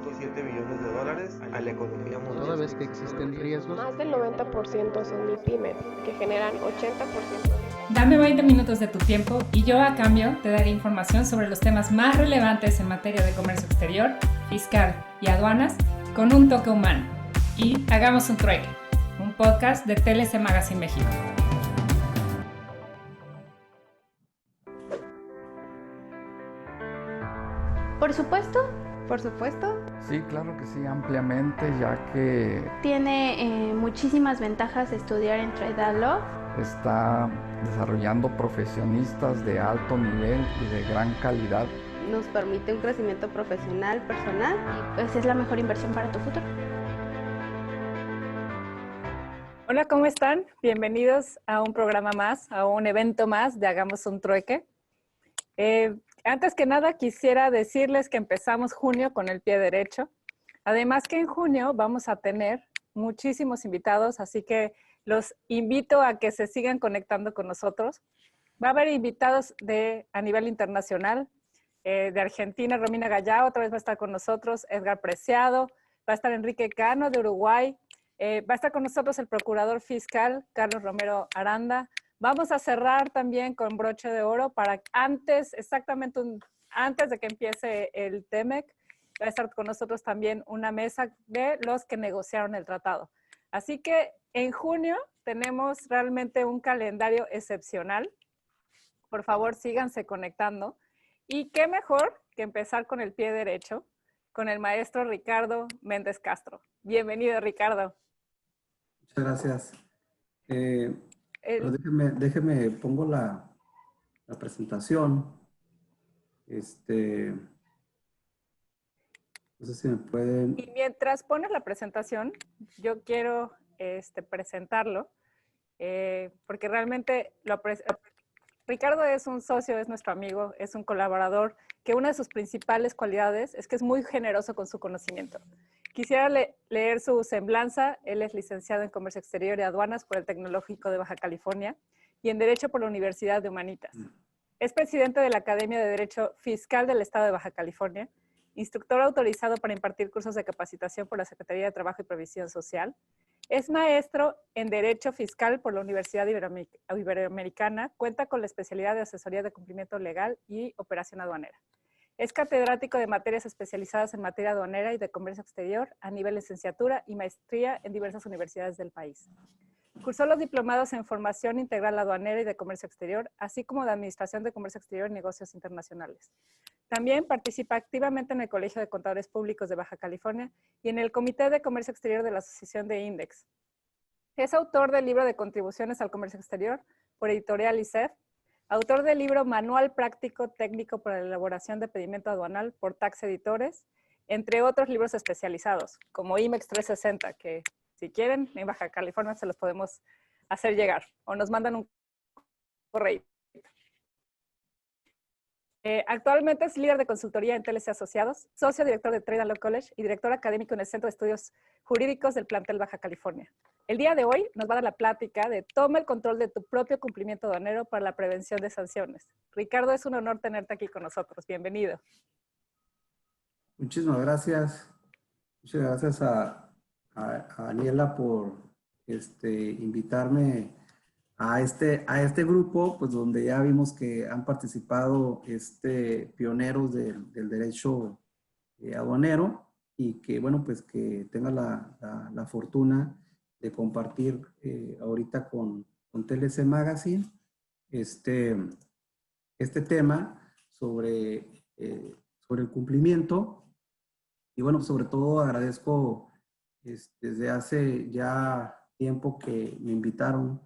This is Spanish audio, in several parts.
$1.7 billones a la economía mundial. Toda vez que existen riesgos, más del 90% son MIPYMES, que generan 80%. Dame 20 minutos de tu tiempo y yo a cambio te daré información sobre los temas más relevantes en materia de comercio exterior, fiscal y aduanas con un toque humano. Y hagamos un trueque, un podcast de TLC Magazine México. Por supuesto. Por supuesto. Sí, claro que sí, ampliamente, ya que tiene muchísimas ventajas estudiar en Trade Law. Está desarrollando profesionistas de alto nivel y de gran calidad. Nos permite un crecimiento profesional, personal. Y pues es la mejor inversión para tu futuro. Hola, ¿cómo están? Bienvenidos a un programa más, a un evento más de Hagamos un Trueque. Antes que nada, quisiera decirles que empezamos junio con el pie derecho. Además que en junio vamos a tener muchísimos invitados, así que los invito a que se sigan conectando con nosotros. Va a haber invitados a nivel internacional, de Argentina, Romina Gallao, otra vez va a estar con nosotros, Edgar Preciado, va a estar Enrique Cano de Uruguay, va a estar con nosotros el procurador fiscal, Carlos Romero Aranda. Vamos a cerrar también con broche de oro para antes, exactamente antes de que empiece el TEMEC, va a estar con nosotros también una mesa de los que negociaron el tratado. Así que en junio tenemos realmente un calendario excepcional. Por favor, síganse conectando. Y qué mejor que empezar con el pie derecho, con el maestro Ricardo Méndez Castro. Bienvenido, Ricardo. Muchas gracias. Pero déjeme, pongo la presentación. No sé si me pueden... Y mientras pones la presentación, yo quiero presentarlo, porque realmente Ricardo es un socio, es nuestro amigo, es un colaborador, que una de sus principales cualidades es que es muy generoso con su conocimiento. Quisiera leer su semblanza. Él es licenciado en Comercio Exterior y Aduanas por el Tecnológico de Baja California y en Derecho por la Universidad de Humanitas. Es presidente de la Academia de Derecho Fiscal del Estado de Baja California, instructor autorizado para impartir cursos de capacitación por la Secretaría de Trabajo y Previsión Social. Es maestro en Derecho Fiscal por la Universidad Iberoamericana, cuenta con la especialidad de Asesoría de Cumplimiento Legal y Operación Aduanera. Es catedrático de materias especializadas en materia aduanera y de comercio exterior a nivel licenciatura y maestría en diversas universidades del país. Cursó los diplomados en Formación Integral Aduanera y de Comercio Exterior, así como de Administración de Comercio Exterior y Negocios Internacionales. También participa activamente en el Colegio de Contadores Públicos de Baja California y en el Comité de Comercio Exterior de la Asociación de INDEX. Es autor del libro de Contribuciones al Comercio Exterior por Editorial ICEF, autor del libro Manual Práctico Técnico para la Elaboración de Pedimento Aduanal por Tax Editores, entre otros libros especializados, como IMEX 360, que si quieren, en Baja California se los podemos hacer llegar, o nos mandan un correo. Actualmente es líder de consultoría en TLC Asociados, socio director de Trade Law College y director académico en el Centro de Estudios Jurídicos del plantel Baja California. El día de hoy nos va a dar la plática de toma el control de tu propio cumplimiento aduanero para la prevención de sanciones. Ricardo, es un honor tenerte aquí con nosotros. Bienvenido. Muchísimas gracias. Muchas gracias a Daniela por invitarme a este grupo, pues donde ya vimos que han participado pioneros del derecho aduanero y que, bueno, pues que tenga la fortuna de compartir ahorita con TLC Magazine este tema sobre el cumplimiento. Y bueno, sobre todo agradezco desde hace ya tiempo que me invitaron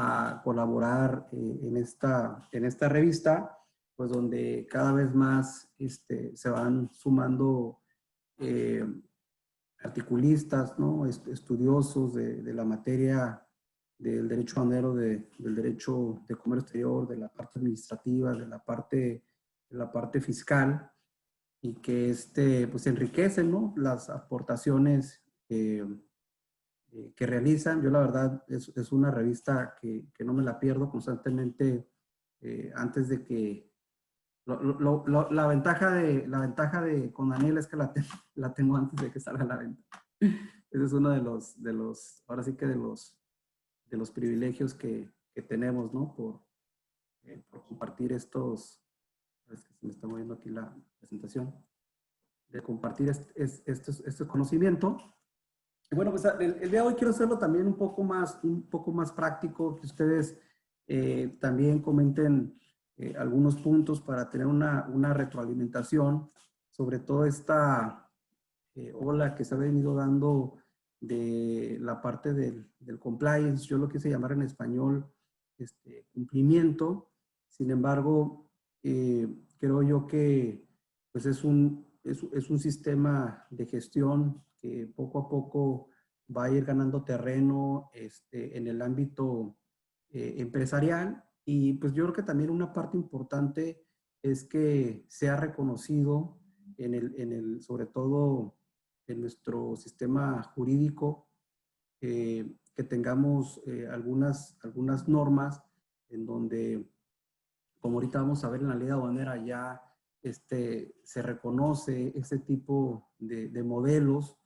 a colaborar en esta revista, pues donde cada vez más se van sumando articulistas, ¿no? Estudiosos de la materia del derecho aduanero, del derecho de comercio exterior, de la parte administrativa, de la parte fiscal, y que pues enriquecen, ¿no?, las aportaciones que realizan. Yo la verdad es una revista que no me la pierdo constantemente antes de que La ventaja de con Daniel es que la tengo antes de que salga a la venta. Ese es uno ahora sí que de los privilegios que tenemos, ¿no? Por compartir estos, es que se me está moviendo aquí la presentación, de compartir este conocimiento. Y bueno, pues el día de hoy quiero hacerlo también un poco más práctico, que ustedes también comenten algunos puntos para tener una retroalimentación sobre todo esta ola que se ha venido dando de la parte del compliance. Yo lo quise llamar en español cumplimiento. Sin embargo, creo yo que pues es un sistema de gestión que poco a poco va a ir ganando terreno en el ámbito empresarial. Y pues yo creo que también una parte importante es que sea reconocido sobre todo en nuestro sistema jurídico, que tengamos algunas normas en donde, como ahorita vamos a ver en la ley aduanera, ya se reconoce ese tipo de modelos.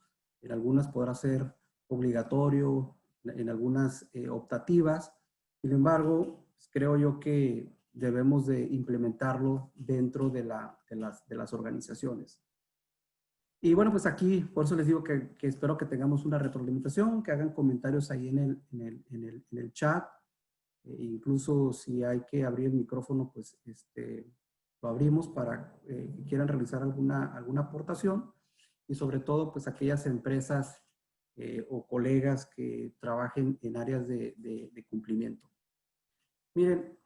En algunas podrá ser obligatorio, en algunas optativas. Sin embargo, pues creo yo que debemos de implementarlo dentro de las organizaciones. Y bueno, pues aquí, por eso les digo que espero que tengamos una retroalimentación, que hagan comentarios ahí en el chat. Incluso si hay que abrir el micrófono, pues lo abrimos para que quieran realizar alguna aportación. Y sobre todo, pues aquellas empresas o colegas que trabajen en áreas de cumplimiento. Miren,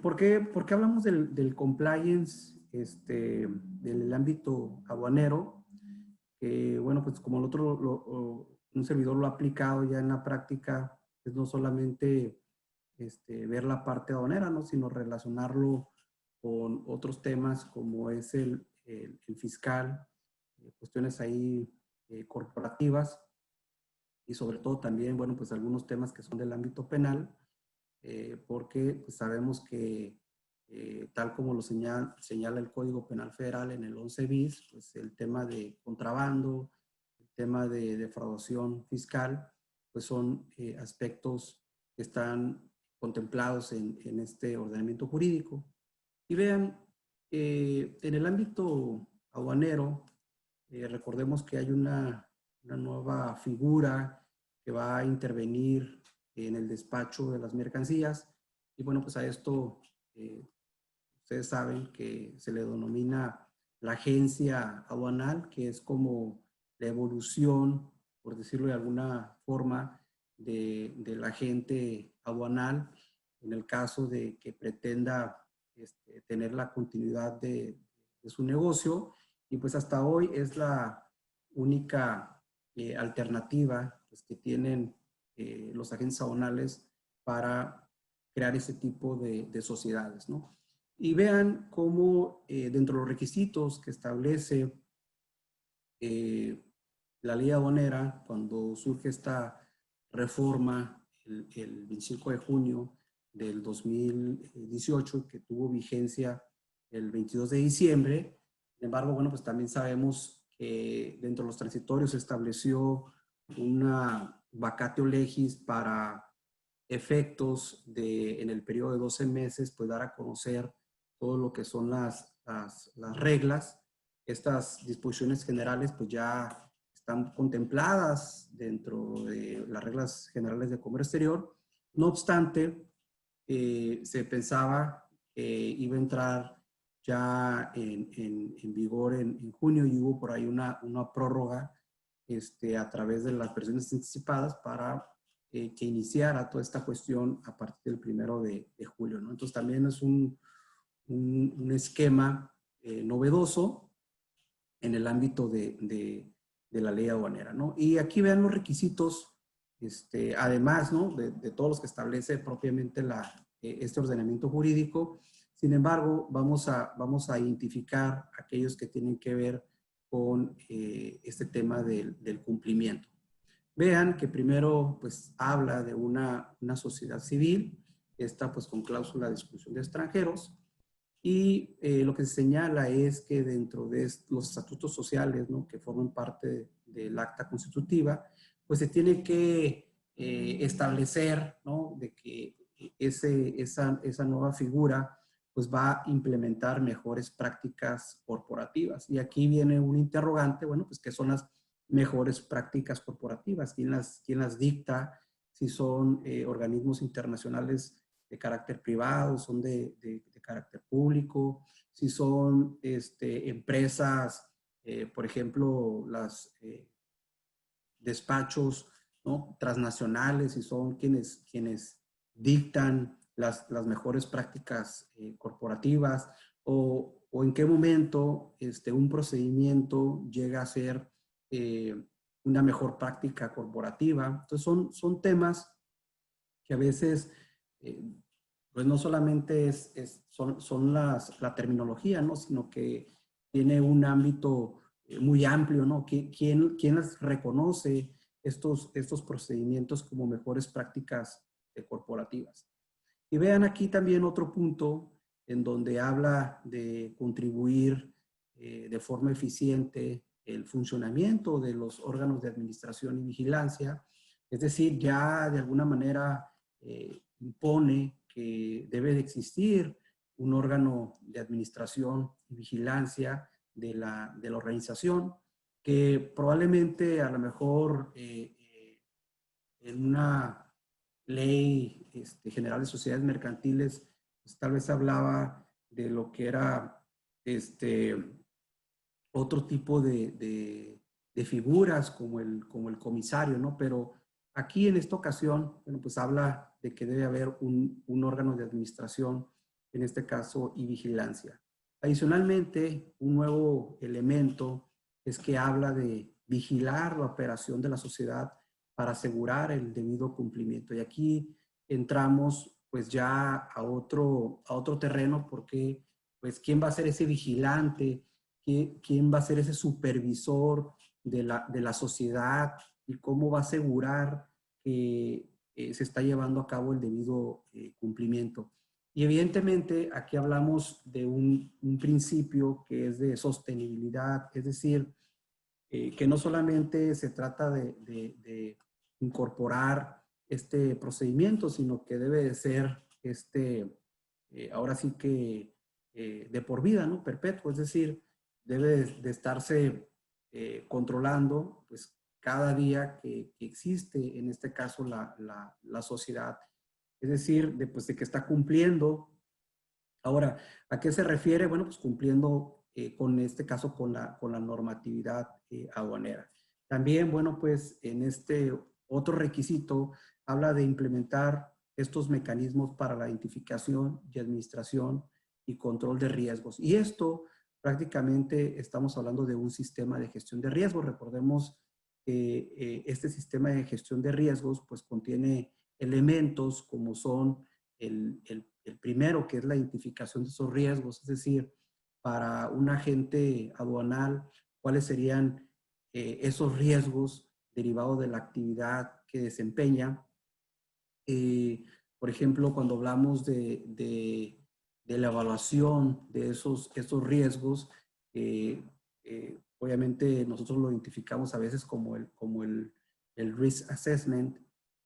¿por qué hablamos del compliance del ámbito aduanero? Bueno, pues como un servidor lo ha aplicado ya en la práctica, es no solamente ver la parte aduanera, ¿no? Sino relacionarlo con otros temas como es el fiscal, cuestiones ahí corporativas, y sobre todo también, bueno, pues algunos temas que son del ámbito penal, porque pues sabemos que tal como lo señala el Código Penal Federal en el 11 bis, pues el tema de contrabando, el tema de defraudación fiscal, pues son aspectos que están contemplados en este ordenamiento jurídico. Y vean, en el ámbito aduanero, recordemos que hay una nueva figura que va a intervenir en el despacho de las mercancías. Y bueno, pues a esto ustedes saben que se le denomina la agencia aduanal, que es como la evolución, por decirlo de alguna forma, del agente aduanal, en el caso de que pretenda tener la continuidad de su negocio. Y pues hasta hoy es la única alternativa pues, que tienen los agentes aduanales para crear ese tipo de sociedades, ¿no? Y vean cómo dentro de los requisitos que establece la ley aduanera, cuando surge esta reforma el 25 de junio del 2018, que tuvo vigencia el 22 de diciembre. Sin embargo, bueno, pues también sabemos que dentro de los transitorios se estableció una vacatio legis para efectos en el periodo de 12 meses, pues dar a conocer todo lo que son las reglas. Estas disposiciones generales pues ya están contempladas dentro de las reglas generales de comercio exterior. No obstante, se pensaba que iba a entrar ya en vigor en junio, y hubo por ahí una prórroga a través de las versiones anticipadas para que iniciara toda esta cuestión a partir del 1 de julio, ¿no? Entonces también es un esquema novedoso en el ámbito de la ley aduanera, ¿no? Y aquí vean los requisitos, además, ¿no? de todos los que establece propiamente este ordenamiento jurídico. Sin embargo, vamos a identificar aquellos que tienen que ver con este tema del cumplimiento. Vean que primero pues habla de una sociedad civil, esta pues con cláusula de exclusión de extranjeros. Y lo que se señala es que dentro de los estatutos sociales, ¿no?, que forman parte del acta constitutiva, pues se tiene que establecer, ¿no?, de que esa nueva figura pues va a implementar mejores prácticas corporativas. Y aquí viene un interrogante, bueno, pues ¿qué son las mejores prácticas corporativas? ¿Quién las dicta? Si son organismos internacionales de carácter privado, son de carácter público, si son empresas, por ejemplo, las despachos, ¿no?, transnacionales, si son quienes dictan las mejores prácticas corporativas, o en qué momento un procedimiento llega a ser una mejor práctica corporativa. Entonces son temas que a veces pues no solamente son la terminología, ¿no?, sino que tiene un ámbito muy amplio, ¿no? ¿Quién las reconoce estos procedimientos como mejores prácticas corporativas? Y vean aquí también otro punto en donde habla de contribuir de forma eficiente el funcionamiento de los órganos de administración y vigilancia. Es decir, ya de alguna manera impone que debe de existir un órgano de administración y vigilancia de la organización, que probablemente a lo mejor en una ley general de sociedades mercantiles, pues tal vez hablaba de lo que era otro tipo de figuras como el comisario, ¿no? Pero aquí en esta ocasión, bueno, pues habla de que debe haber un órgano de administración, en este caso, y vigilancia. Adicionalmente, un nuevo elemento es que habla de vigilar la operación de la sociedad para asegurar el debido cumplimiento. Y aquí entramos pues ya a otro terreno, porque pues quién va a ser ese vigilante, quién va a ser ese supervisor de la sociedad, y cómo va a asegurar que se está llevando a cabo el debido cumplimiento. Y evidentemente aquí hablamos de un principio que es de sostenibilidad, es decir, que no solamente se trata de incorporar este procedimiento, sino que debe de ser ahora sí que de por vida, ¿no?, perpetuo, es decir, debe de estarse controlando pues cada día que existe, en este caso, la sociedad. Es decir, de que está cumpliendo. Ahora, ¿a qué se refiere? Bueno, pues cumpliendo con este caso con la normatividad aduanera. También, bueno, pues en este otro requisito habla de implementar estos mecanismos para la identificación y administración y control de riesgos. Y esto prácticamente estamos hablando de un sistema de gestión de riesgos. Recordemos que este sistema de gestión de riesgos pues contiene elementos como son el primero, que es la identificación de esos riesgos, es decir, para un agente aduanal, cuáles serían esos riesgos derivados de la actividad que desempeña. Por ejemplo, cuando hablamos de la evaluación de esos riesgos, obviamente nosotros lo identificamos a veces como el risk assessment,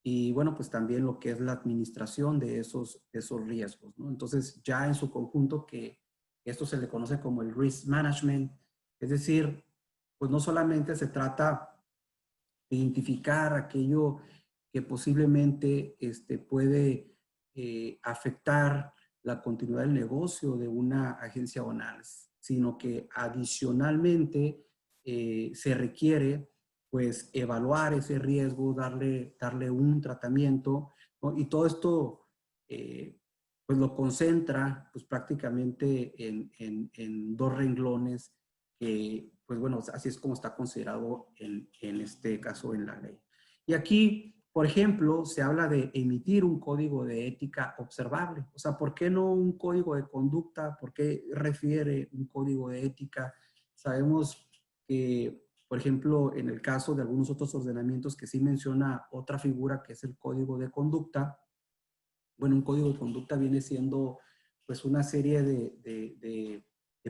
y bueno, pues también lo que es la administración de esos riesgos, ¿no? Entonces, ya en su conjunto, que esto se le conoce como el risk management, es decir, pues no solamente se trata de identificar aquello que posiblemente puede afectar la continuidad del negocio de una agencia aduanal, sino que adicionalmente se requiere pues evaluar ese riesgo, darle un tratamiento, ¿no? Y todo esto pues lo concentra pues prácticamente en dos renglones que pues bueno, así es como está considerado en este caso en la ley. Y aquí, por ejemplo, se habla de emitir un código de ética observable. O sea, ¿por qué no un código de conducta? ¿Por qué refiere un código de ética? Sabemos que, por ejemplo, en el caso de algunos otros ordenamientos que sí menciona otra figura que es el código de conducta. Bueno, un código de conducta viene siendo pues una serie de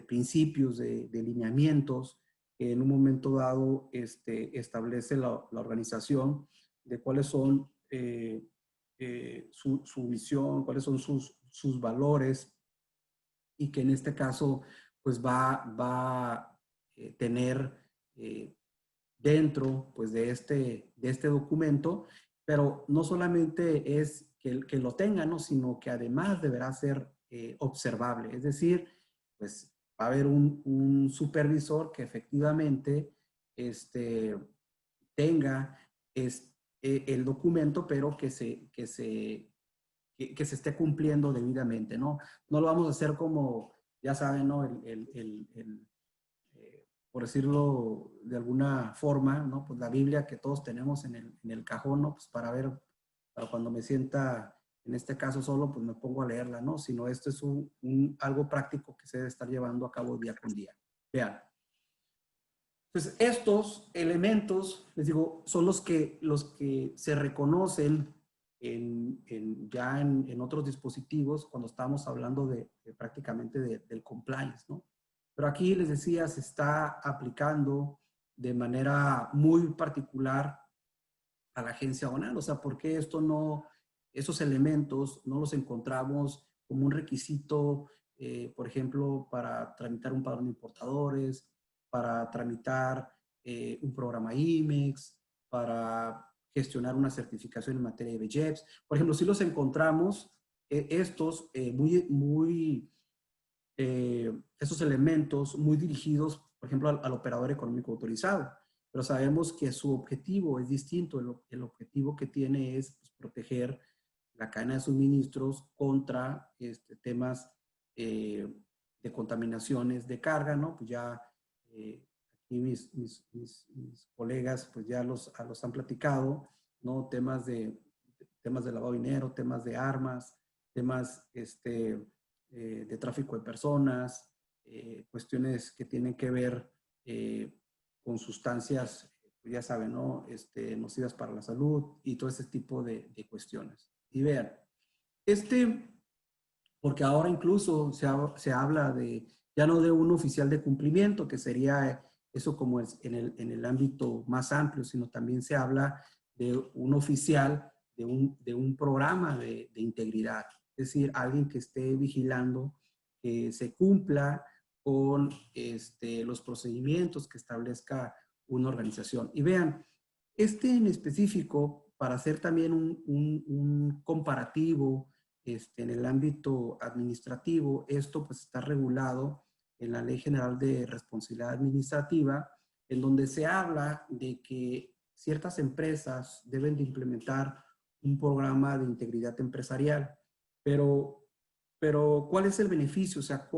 principios, de lineamientos que en un momento dado establece la organización de cuáles son su visión, cuáles son sus valores, y que en este caso pues va a tener dentro pues de este documento, pero no solamente es que lo tenga, ¿no? Sino que además deberá ser observable, es decir, pues va a haber un supervisor que efectivamente tenga el documento, pero que se esté cumpliendo debidamente, ¿no? No lo vamos a hacer como, ya saben, ¿no? Por decirlo de alguna forma, ¿no? Pues la Biblia que todos tenemos en el cajón, ¿no? Pues para cuando me sienta, en este caso solo, pues me pongo a leerla, ¿no? Sino esto es algo práctico que se debe estar llevando a cabo día con día. Vean. Entonces, estos elementos, les digo, son los que se reconocen ya en otros dispositivos cuando estamos hablando prácticamente del compliance, ¿no? Pero aquí les decía, se está aplicando de manera muy particular a la agencia aduanal. O sea, ¿por qué esos elementos no los encontramos como un requisito, por ejemplo, para tramitar un padrón de importadores, para tramitar un programa IMEX, para gestionar una certificación en materia de BJEPS? Por ejemplo, si los encontramos, esos elementos muy dirigidos, por ejemplo, al operador económico autorizado. Pero sabemos que su objetivo es distinto. El objetivo que tiene es pues, proteger la cadena de suministros contra temas de contaminaciones de carga, ¿no? Pues ya aquí mis colegas pues ya los han platicado, ¿no? Temas de lavado de dinero, temas de armas, temas de tráfico de personas, cuestiones que tienen que ver con sustancias, ya saben, ¿no? Nocivas para la salud y todo ese tipo de cuestiones. Y vean, porque ahora incluso se habla ya no de un oficial de cumplimiento, que sería eso como es en el ámbito más amplio, sino también se habla de un oficial de un programa de integridad. Es decir, alguien que esté vigilando que se cumpla con los procedimientos que establezca una organización. Y vean, en específico, para hacer también un comparativo en el ámbito administrativo, esto pues está regulado en la Ley General de Responsabilidad Administrativa, en donde se habla de que ciertas empresas deben de implementar un programa de integridad empresarial. Pero ¿cuál es el beneficio? O sea,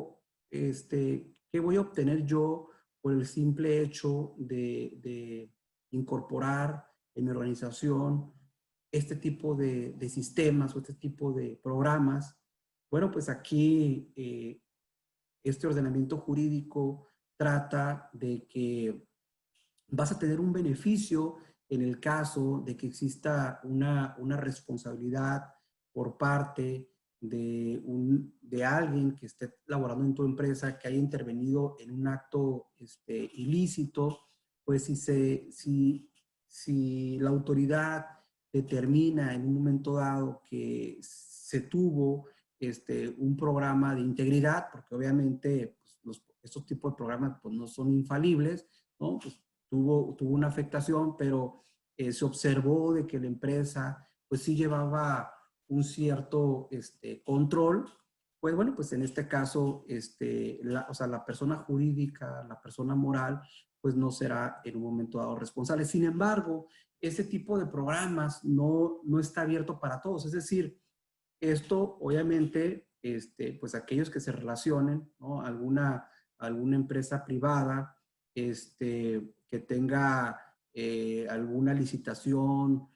¿qué voy a obtener yo por el simple hecho de incorporar en mi organización este tipo de sistemas o este tipo de programas? Bueno, pues aquí este ordenamiento jurídico trata de que vas a tener un beneficio en el caso de que exista una responsabilidad por parte de alguien que esté laborando en tu empresa, que haya intervenido en un acto ilícito. Pues si la autoridad determina en un momento dado que se tuvo un programa de integridad, porque obviamente pues, estos tipos de programas pues, no son infalibles, ¿no? Pues, tuvo una afectación, pero se observó de que la empresa pues sí llevaba un cierto control. Pues bueno, pues en este caso, o sea, la persona jurídica, la persona moral, pues no será en un momento dado responsable. Sin embargo, este tipo de programas no está abierto para todos. Es decir, esto obviamente, pues aquellos que se relacionen, ¿no? Alguna empresa privada, que tenga alguna licitación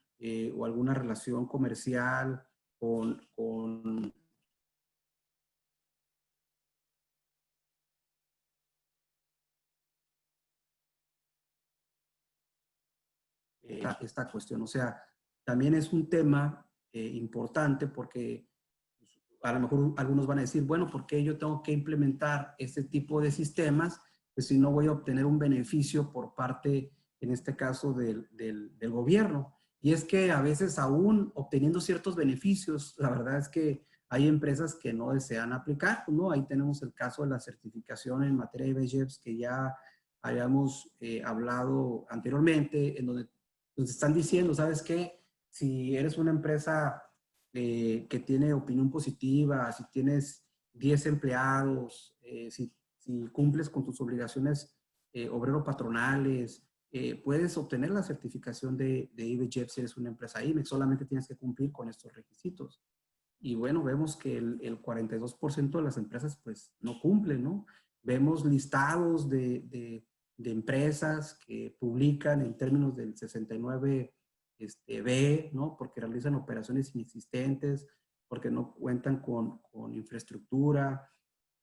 o alguna relación comercial con esta cuestión. O sea, también es un tema importante porque a lo mejor algunos van a decir, bueno, ¿por qué yo tengo que implementar este tipo de sistemas? Pues si no voy a obtener un beneficio por parte, en este caso, del gobierno. Y es que a veces aún obteniendo ciertos beneficios, la verdad es que hay empresas que no desean aplicar, ¿no? Ahí tenemos el caso de la certificación en materia de BGEPS que ya habíamos hablado anteriormente, en donde nos están diciendo, ¿sabes qué? Si eres una empresa que tiene opinión positiva, si tienes 10 empleados, si cumples con tus obligaciones obrero-patronales, puedes obtener la certificación de IBGEP si eres una empresa IMEX, solamente tienes que cumplir con estos requisitos. Y bueno, vemos que el 42% de las empresas pues no cumplen, ¿no? Vemos listados de empresas que publican en términos del 69 B, ¿no? Porque realizan operaciones inexistentes, porque no cuentan con infraestructura,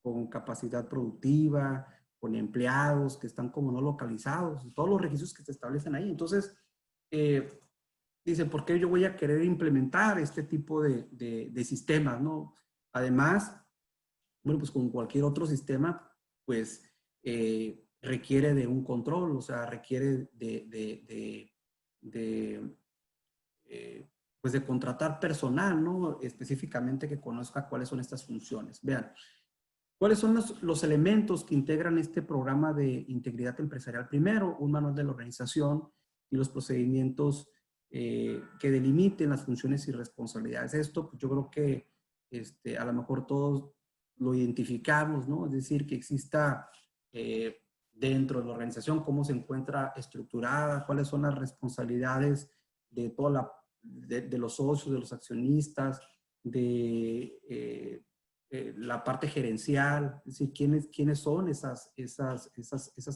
con capacidad productiva, con empleados que están como no localizados, todos los requisitos que se establecen ahí. Entonces, dice, ¿por qué yo voy a querer implementar este tipo de sistemas, ¿no? Además, bueno, pues como cualquier otro sistema, pues requiere de un control, o sea, requiere pues de contratar personal, ¿no? Específicamente que conozca cuáles son estas funciones. Vean, ¿cuáles son los elementos que integran este programa de integridad empresarial? Primero, un manual de la organización y los procedimientos que delimiten las funciones y responsabilidades. Esto, pues yo creo que a lo mejor todos lo identificamos, ¿no? Es decir, que exista dentro de la organización cómo se encuentra estructurada, cuáles son las responsabilidades de toda de los socios, de los accionistas, de la parte gerencial, es decir, quiénes son esas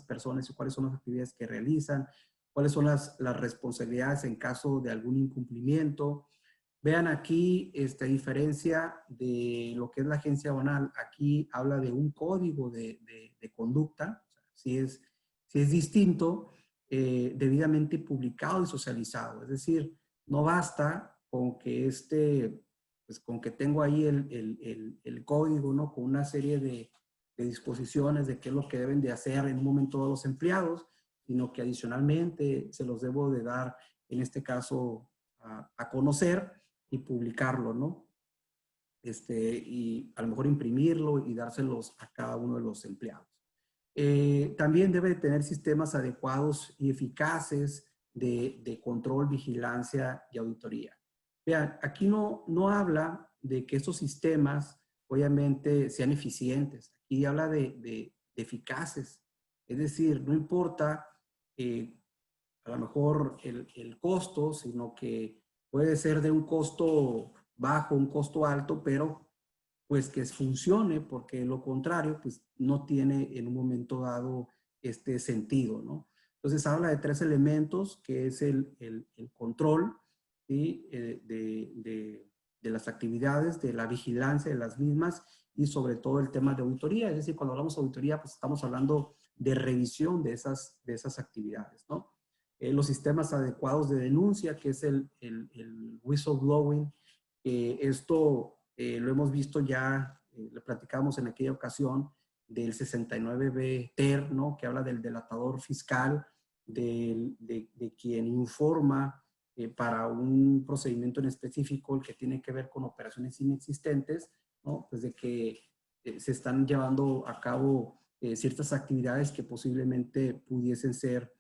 personas y cuáles son las actividades que realizan, cuáles son las responsabilidades en caso de algún incumplimiento. Vean aquí esta diferencia de lo que es la agencia aduanal. Aquí habla de un código de conducta, o sea, si es distinto, debidamente publicado y socializado. Es decir, no basta con que pues con que tengo ahí el código, ¿no? Con una serie de disposiciones de qué es lo que deben de hacer en un momento todos los empleados, sino que adicionalmente se los debo de dar, en este caso, a conocer y publicarlo, ¿no? Y a lo mejor imprimirlo y dárselos a cada uno de los empleados. También debe de tener sistemas adecuados y eficaces de control, vigilancia y auditoría. Vean, aquí no habla de que estos sistemas obviamente sean eficientes. Aquí habla de eficaces. Es decir, no importa a lo mejor el costo, sino que puede ser de un costo bajo, un costo alto, pero pues que funcione, porque lo contrario pues no tiene en un momento dado este sentido, ¿no? Entonces habla de 3 elementos, que es el control, ¿sí? de las actividades, de la vigilancia de las mismas y sobre todo el tema de auditoría. Es decir, cuando hablamos de auditoría, pues estamos hablando de revisión de esas actividades, ¿no? Los sistemas adecuados de denuncia, que es el whistleblowing. Esto lo hemos visto ya, lo platicamos en aquella ocasión, del 69B TER, ¿no? Que habla del delatador fiscal, de quien informa para un procedimiento en específico, el que tiene que ver con operaciones inexistentes, ¿no? Pues de que se están llevando a cabo ciertas actividades que posiblemente pudiesen ser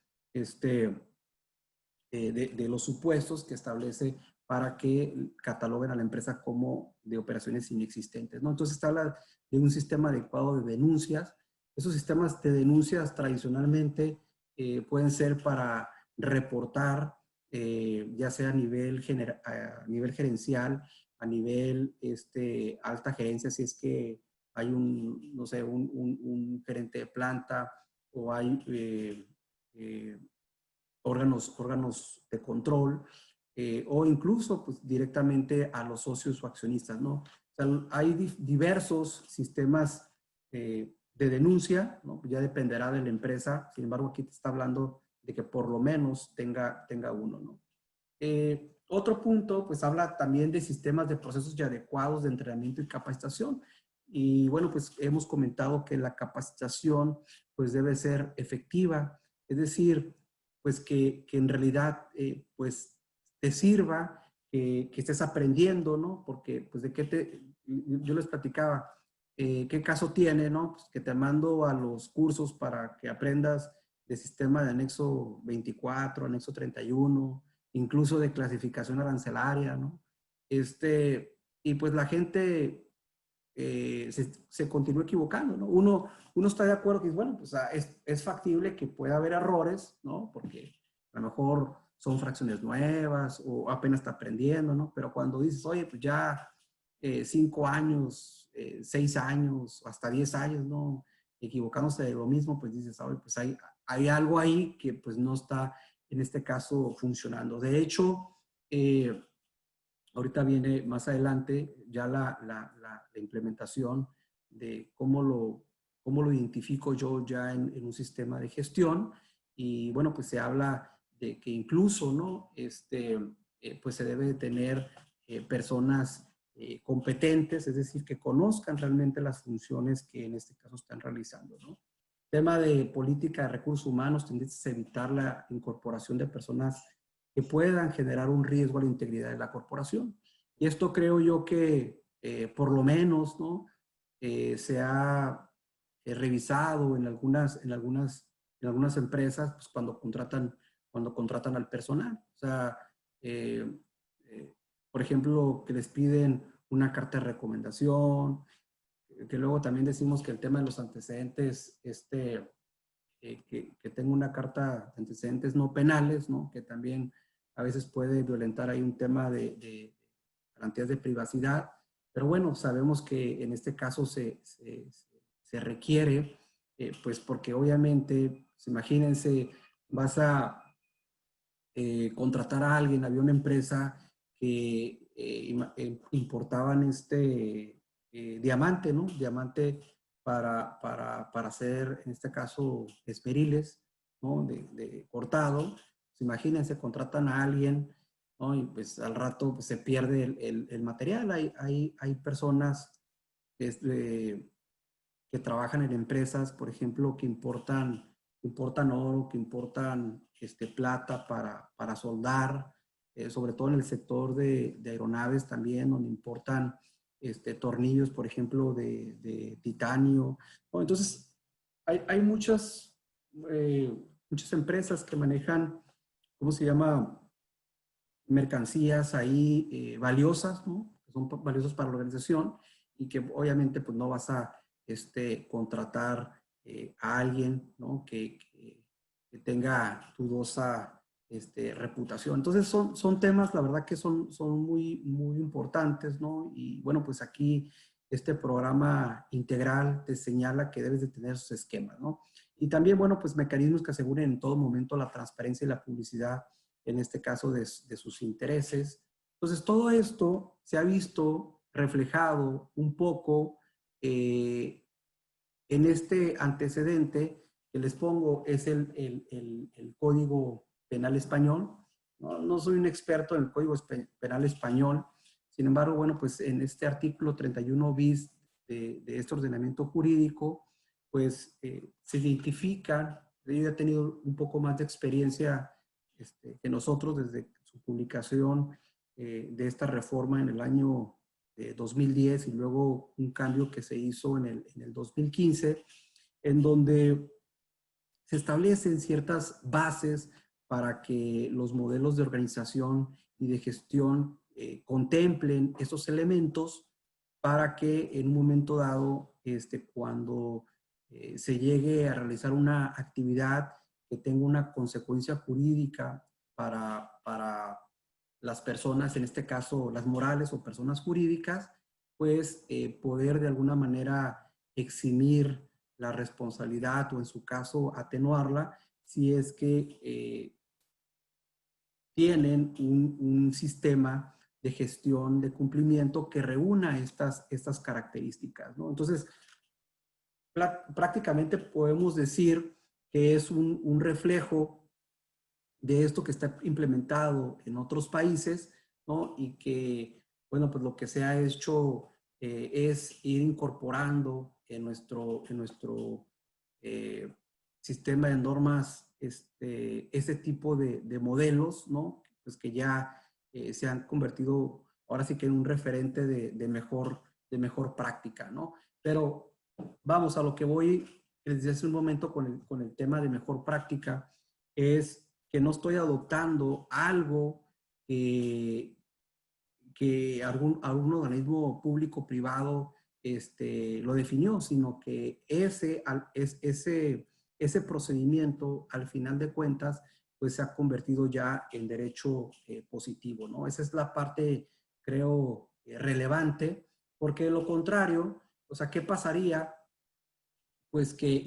de los supuestos que establece para que cataloguen a la empresa como de operaciones inexistentes, ¿no? Entonces habla de un sistema adecuado de denuncias. Esos sistemas de denuncias tradicionalmente pueden ser para reportar, ya sea a nivel gerencial, a nivel alta gerencia, si es que hay no sé, un gerente de planta o hay órganos de control, o incluso pues, directamente a los socios o accionistas, ¿no? O sea, hay diversos sistemas de denuncia, ¿no? Ya dependerá de la empresa. Sin embargo, aquí te está hablando de que por lo menos tenga uno, ¿no? Otro punto, pues habla también de sistemas de procesos y adecuados de entrenamiento y capacitación. Y bueno, pues hemos comentado que la capacitación pues debe ser efectiva, es decir, pues que en realidad pues te sirva, que estés aprendiendo, ¿no? Porque pues yo les platicaba, ¿qué caso tiene, no? Pues que te mando a los cursos para que aprendas del sistema de anexo 24, anexo 31, incluso de clasificación arancelaria, ¿no? Y pues la gente se continúa equivocando, ¿no? Uno está de acuerdo que, bueno, pues es factible que pueda haber errores, ¿no? Porque a lo mejor son fracciones nuevas o apenas está aprendiendo, ¿no? Pero cuando dices, oye, pues ya 5 años, 6 años, hasta 10 años, ¿no? Equivocándose de lo mismo, pues dices, oye, pues hay algo ahí que pues no está en este caso funcionando. De hecho, ahorita viene más adelante ya la implementación de cómo lo identifico yo ya en un sistema de gestión. Y bueno, pues se habla de que incluso, ¿no? Pues se debe de tener personas competentes, es decir, que conozcan realmente las funciones que en este caso están realizando, ¿no? Tema de política de recursos humanos, tendencias a evitar la incorporación de personas que puedan generar un riesgo a la integridad de la corporación. Y esto creo yo que por lo menos, ¿no? Se ha revisado en algunas empresas pues, cuando contratan al personal. O sea, por ejemplo, que les piden una carta de recomendación, que luego también decimos que el tema de los antecedentes, que tenga una carta de antecedentes no penales, ¿no? Que también a veces puede violentar ahí un tema de garantías de privacidad, pero bueno, sabemos que en este caso se requiere, pues porque obviamente, pues imagínense, vas a contratar a alguien, había una empresa que importaban diamante, ¿no? Diamante para hacer, en este caso, esmeriles, ¿no? De cortado. Pues imagínense, contratan a alguien, ¿no? Y pues al rato pues, se pierde el material. Hay personas que trabajan en empresas, por ejemplo, que importan oro, que importan plata para soldar, sobre todo en el sector de aeronaves también, donde importan tornillos, por ejemplo, de titanio. Bueno, entonces, hay muchas empresas que manejan, ¿cómo se llama? Mercancías ahí valiosas, ¿no? Que son valiosas para la organización y que obviamente pues no vas a contratar a alguien, ¿no? que tenga dudosa reputación. Entonces son temas, la verdad que son muy, muy importantes, ¿no? Y bueno, pues aquí este programa integral te señala que debes de tener esos esquemas, ¿no? Y también, bueno, pues mecanismos que aseguren en todo momento la transparencia y la publicidad, en este caso de sus intereses. Entonces, todo esto se ha visto reflejado un poco en este antecedente que les pongo, es el Código Penal Español. No soy un experto en el Código Penal Español, sin embargo, bueno, pues en este artículo 31 bis de este ordenamiento jurídico, pues se identifican, yo ya he tenido un poco más de experiencia que nosotros desde su publicación de esta reforma en el año 2010 y luego un cambio que se hizo en el 2015, en donde se establecen ciertas bases para que los modelos de organización y de gestión contemplen esos elementos para que en un momento dado, cuando se llegue a realizar una actividad que tenga una consecuencia jurídica para las personas, en este caso las morales o personas jurídicas, pues poder de alguna manera eximir la responsabilidad o en su caso atenuarla si es que tienen un sistema de gestión de cumplimiento que reúna estas características, ¿no? Entonces, prácticamente podemos decir que es un reflejo de esto que está implementado en otros países, ¿no? Y que, bueno, pues lo que se ha hecho es ir incorporando en nuestro sistema de normas ese tipo de modelos, ¿no? Pues que ya se han convertido ahora sí que en un referente de mejor práctica, ¿no? Pero vamos a lo que voy desde hace un momento con el tema de mejor práctica, es que no estoy adoptando algo que algún organismo público privado lo definió, sino que ese procedimiento, al final de cuentas, pues se ha convertido ya en derecho positivo, ¿no? Esa es la parte, creo, relevante, porque de lo contrario, o sea, ¿qué pasaría? Pues que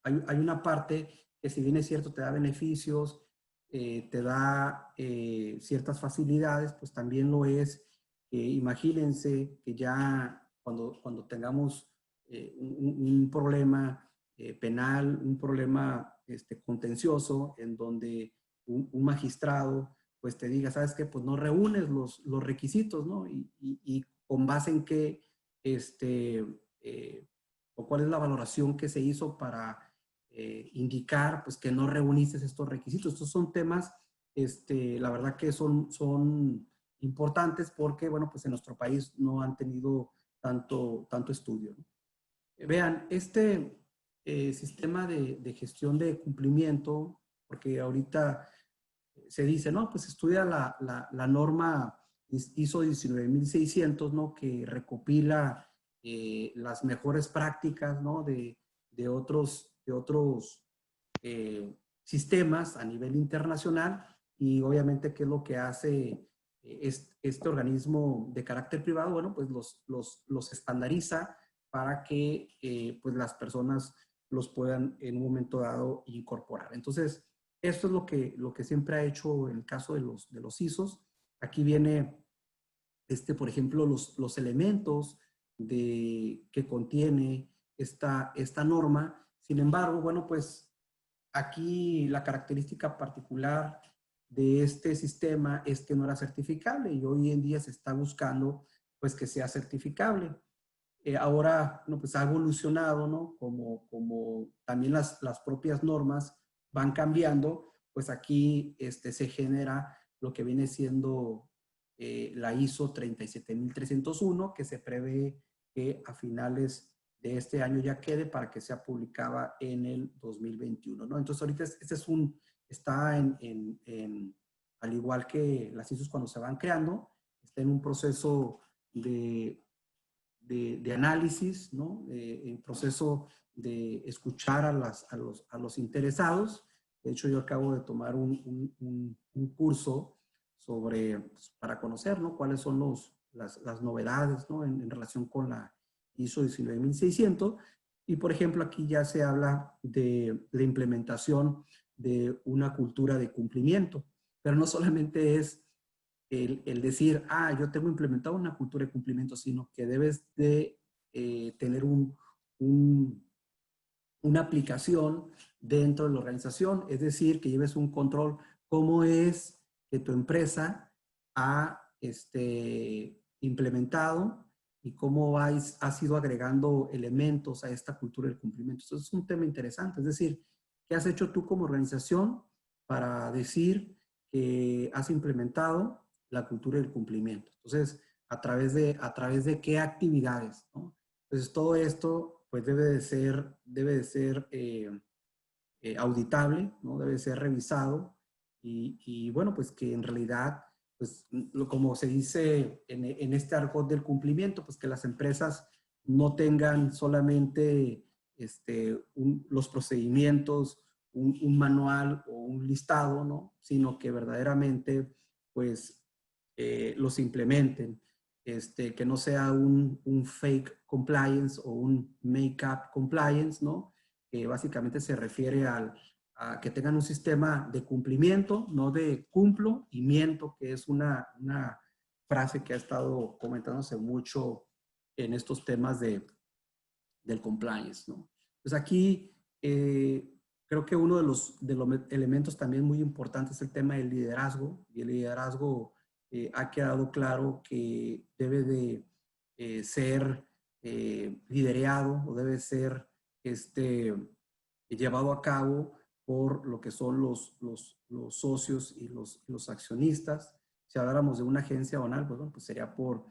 hay una parte que, si bien es cierto, te da beneficios, te da ciertas facilidades, pues también lo es. Imagínense que ya cuando tengamos un problema penal, un problema contencioso, en donde un magistrado pues te diga, ¿sabes qué? Pues no reúnes los requisitos, ¿no? Y con base en qué, o cuál es la valoración que se hizo para indicar pues que no reuniste estos requisitos. Estos son temas, la verdad que son importantes, porque, bueno, pues en nuestro país no han tenido tanto estudio, ¿no? Vean, sistema de gestión de cumplimiento, porque ahorita se dice, no, pues estudia la norma ISO 19600, ¿no? Que recopila las mejores prácticas, ¿no? De otros sistemas a nivel internacional, y obviamente qué es lo que hace este organismo de carácter privado. Bueno, pues los estandariza para que pues las personas los puedan en un momento dado incorporar. Entonces, esto es lo que siempre ha hecho en el caso de los ISOs. Aquí viene, por ejemplo, los elementos que contiene esta norma. Sin embargo, bueno, pues aquí la característica particular de este sistema es que no era certificable, y hoy en día se está buscando pues que sea certificable. Ahora, no, pues ha evolucionado, ¿no? Como también las propias normas van cambiando, pues aquí se genera lo que viene siendo la ISO 37301, que se prevé que a finales de este año ya quede para que sea publicada en el 2021, ¿no? Entonces ahorita está al igual que las ISOs cuando se van creando, está en un proceso de análisis, ¿no? En proceso de escuchar a los interesados. De hecho, yo acabo de tomar un curso para conocer, ¿no? Cuáles son las novedades, ¿no? En relación con la ISO 19600. Y, por ejemplo, aquí ya se habla de la implementación de una cultura de cumplimiento. Pero no solamente es el decir, yo tengo implementado una cultura de cumplimiento, sino que debes de tener una aplicación dentro de la organización, es decir, que lleves un control. ¿Cómo es que tu empresa ha implementado y cómo has ido agregando elementos a esta cultura del cumplimiento? Eso es un tema interesante. Es decir, ¿qué has hecho tú como organización para decir que has implementado la cultura del cumplimiento? Entonces, ¿a través de qué actividades, ¿no? Entonces, todo esto pues debe de ser auditable, ¿no? Debe ser revisado, y bueno, pues que en realidad, pues como se dice en este argot del cumplimiento, pues que las empresas no tengan solamente los procedimientos, un manual o un listado, ¿no? Sino que verdaderamente pues los implementen, que no sea un fake compliance o un make-up compliance, ¿no? Que básicamente se refiere a que tengan un sistema de cumplimiento, no de cumplo y miento, que es una frase que ha estado comentándose mucho en estos temas del compliance, ¿no? Pues aquí creo que uno de los elementos también muy importantes es el tema del liderazgo, y el liderazgo ha quedado claro que debe de ser liderado o debe ser llevado a cabo por lo que son los socios y los accionistas. Si habláramos de una agencia aduanal, pues, bueno, pues sería por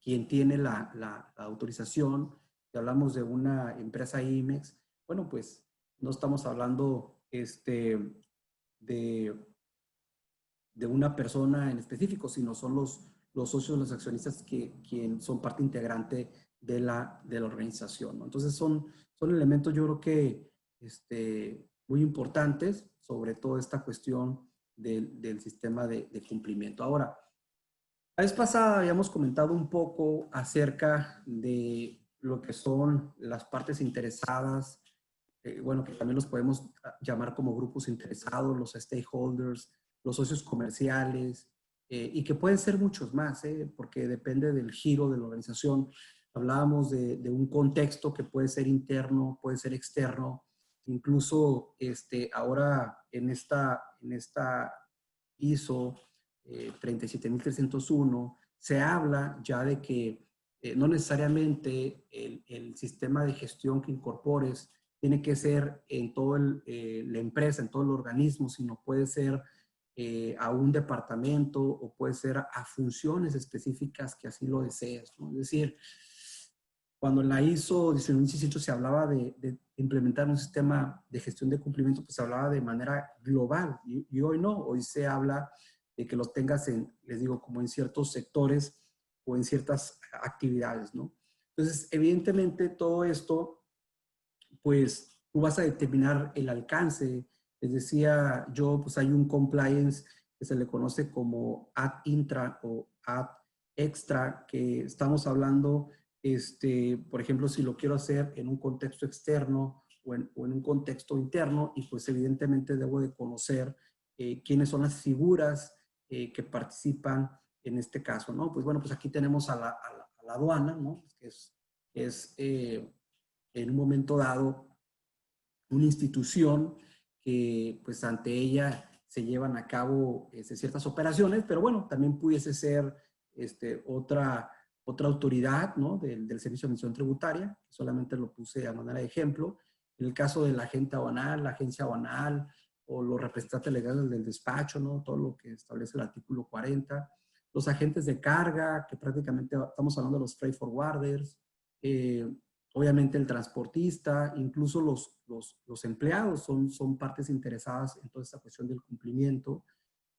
quien tiene la autorización. Si hablamos de una empresa IMEX, bueno, pues no estamos hablando de una persona en específico, sino son los socios, los accionistas quien son parte integrante de la organización, ¿no? Entonces son elementos, yo creo que muy importantes sobre toda esta cuestión del sistema de cumplimiento. Ahora, la vez pasada habíamos comentado un poco acerca de lo que son las partes interesadas, bueno, que también los podemos llamar como grupos interesados, los stakeholders, los socios comerciales, y que pueden ser muchos más, porque depende del giro de la organización. Hablábamos de un contexto que puede ser interno, puede ser externo, incluso ahora en esta ISO 37301 se habla ya de que no necesariamente el sistema de gestión que incorpores tiene que ser en toda la empresa, en todo el organismo, sino puede ser a un departamento o puede ser a funciones específicas que así lo desees, ¿no? Es decir, cuando en la ISO 19600 se hablaba de implementar un sistema de gestión de cumplimiento, pues se hablaba de manera global, y hoy no, hoy se habla de que los tengas les digo, como en ciertos sectores o en ciertas actividades, ¿no? Entonces, evidentemente todo esto, pues tú vas a determinar el alcance. Les decía yo, pues hay un compliance que se le conoce como ad intra o ad extra, que estamos hablando, por ejemplo, si lo quiero hacer en un contexto externo o en un contexto interno, y pues evidentemente debo de conocer quiénes son las figuras que participan en este caso, ¿no? Pues bueno, pues aquí tenemos a la aduana, ¿no? Que es en un momento dado una institución que pues ante ella se llevan a cabo ciertas operaciones, pero bueno, también pudiese ser otra autoridad, ¿no? del Servicio de Administración Tributaria, solamente lo puse a manera de ejemplo. En el caso del agente aduanal, la agencia aduanal o los representantes legales del despacho, ¿no? Todo lo que establece el artículo 40. Los agentes de carga, que prácticamente estamos hablando de los freight forwarders, obviamente el transportista, incluso los empleados son partes interesadas en toda esta cuestión del cumplimiento.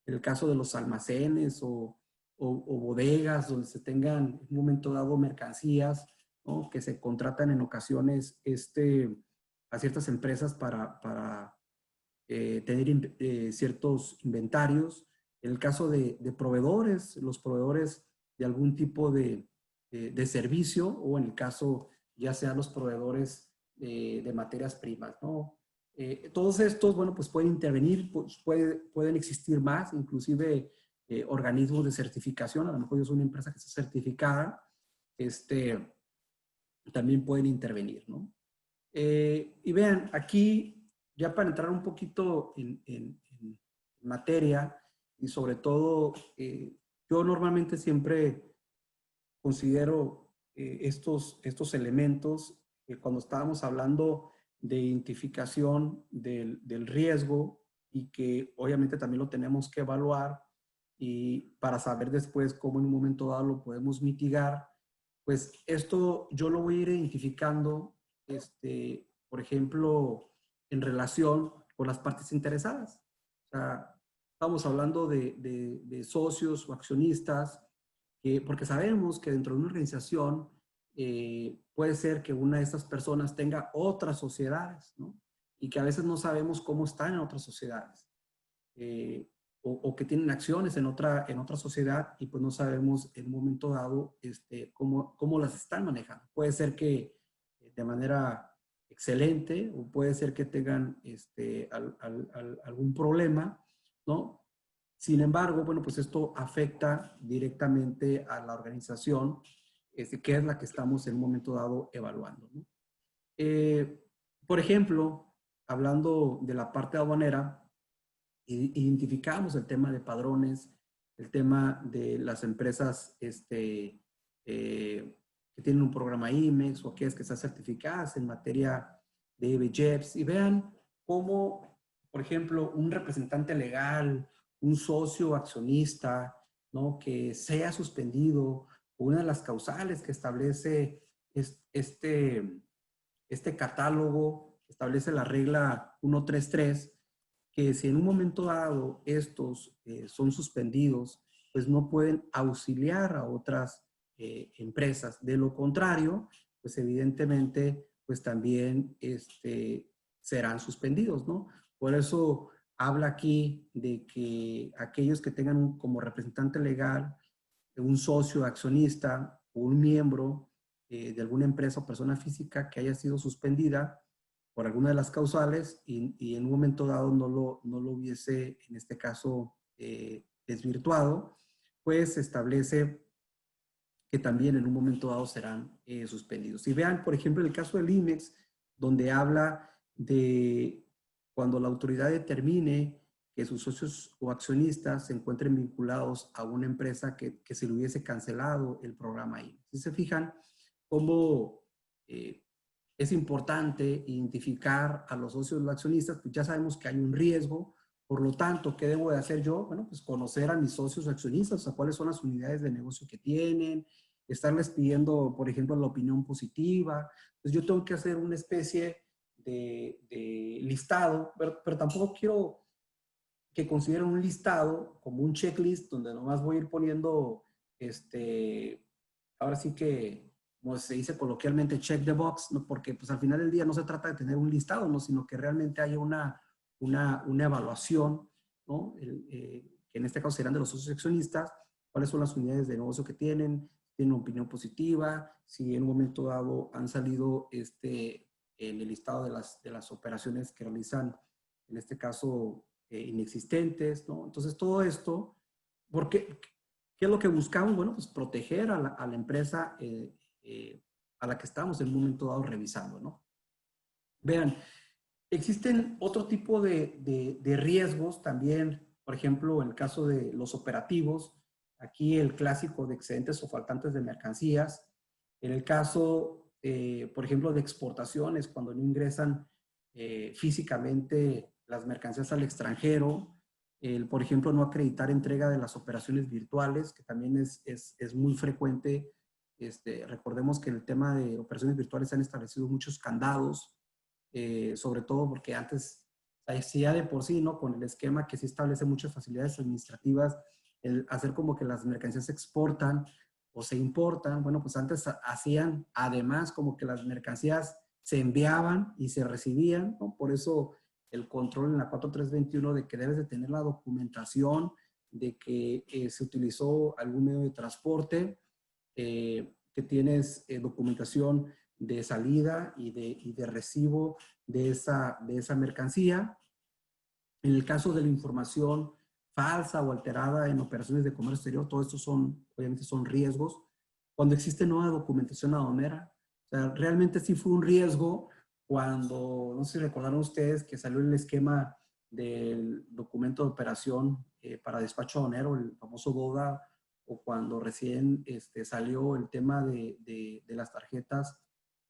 En el caso de los almacenes o bodegas donde se tengan en un momento dado mercancías, ¿no? Que se contratan en ocasiones a ciertas empresas para tener ciertos inventarios. En el caso de proveedores, los proveedores de algún tipo de servicio, o en el caso ya sea los proveedores de materias primas, ¿no? Todos estos, bueno, pues pueden intervenir, pues pueden existir más, inclusive organismos de certificación. A lo mejor yo soy una empresa que está certificada, también pueden intervenir, ¿no? Y vean, aquí ya para entrar un poquito en materia, y sobre todo, yo normalmente siempre considero estos elementos cuando estábamos hablando de identificación del riesgo, y que obviamente también lo tenemos que evaluar, y para saber después cómo en un momento dado lo podemos mitigar. Pues esto yo lo voy a ir identificando, por ejemplo, en relación con las partes interesadas. O sea, estamos hablando de socios o accionistas, porque sabemos que dentro de una organización puede ser que una de estas personas tenga otras sociedades, ¿no? Y que a veces no sabemos cómo están en otras sociedades. O que tienen acciones en otra sociedad, y pues no sabemos en un momento dado cómo las están manejando. Puede ser que de manera excelente, o puede ser que tengan algún problema, ¿no? Sin embargo, bueno, pues esto afecta directamente a la organización, que es la que estamos en un momento dado evaluando, ¿no? Por ejemplo, hablando de la parte aduanera, identificamos el tema de padrones, el tema de las empresas que tienen un programa IMEX o aquellas que están certificadas en materia de EBJEPS, y vean cómo, por ejemplo, un representante legal, un socio accionista, ¿no?, que sea suspendido, una de las causales que establece este catálogo, establece la regla 133, que si en un momento dado estos son suspendidos, pues no pueden auxiliar a otras empresas. De lo contrario, pues evidentemente, pues también serán suspendidos, ¿no? Por eso habla aquí de que aquellos que tengan como representante legal un socio accionista o un miembro de alguna empresa o persona física que haya sido suspendida por alguna de las causales y en un momento dado no lo hubiese, en este caso, desvirtuado, pues se establece que también en un momento dado serán suspendidos. Y vean, por ejemplo, el caso del IMEX, donde habla de cuando la autoridad determine que sus socios o accionistas se encuentren vinculados a una empresa que se le hubiese cancelado el programa IMEX. Si se fijan cómo es importante identificar a los socios o accionistas, pues ya sabemos que hay un riesgo. Por lo tanto, ¿qué debo de hacer yo? Bueno, pues conocer a mis socios o accionistas, o sea, cuáles son las unidades de negocio que tienen, estarles pidiendo, por ejemplo, la opinión positiva. Entonces yo tengo que hacer una especie de listado, pero tampoco quiero que consideren un listado como un checklist donde nomás voy a ir poniendo, ahora sí que, como se dice coloquialmente, check the box, ¿no? Porque pues al final del día no se trata de tener un listado, ¿no? Sino que realmente haya una evaluación, ¿no? Que en este caso serán de los socios accionistas, cuáles son las unidades de negocio que tienen una opinión positiva, si en un momento dado han salido en el listado de las operaciones que realizan, en este caso, inexistentes, ¿no? Entonces, todo esto, ¿qué es lo que buscamos? Bueno, pues proteger a la empresa a la que estamos en un momento dado revisando, ¿no? Vean, existen otro tipo de riesgos también, por ejemplo, en el caso de los operativos, aquí el clásico de excedentes o faltantes de mercancías, en el caso, por ejemplo, de exportaciones, cuando no ingresan físicamente las mercancías al extranjero, por ejemplo, no acreditar entrega de las operaciones virtuales, que también es muy frecuente. Recordemos que en el tema de operaciones virtuales se han establecido muchos candados, sobre todo porque antes, ya de por sí, ¿no? Con el esquema que sí establece muchas facilidades administrativas, el hacer como que las mercancías se exportan o se importan, bueno, pues antes hacían además como que las mercancías se enviaban y se recibían, ¿no? Por eso el control en la 4321 de que debes de tener la documentación de que se utilizó algún medio de transporte, que tienes documentación de salida y de recibo de esa mercancía. En el caso de la información falsa o alterada en operaciones de comercio exterior, todo esto obviamente son riesgos. Cuando existe nueva documentación aduanera, o sea, realmente sí fue un riesgo cuando, no sé si recordaron ustedes que salió el esquema del documento de operación para despacho aduanero, el famoso DODA, o cuando recién salió el tema de las tarjetas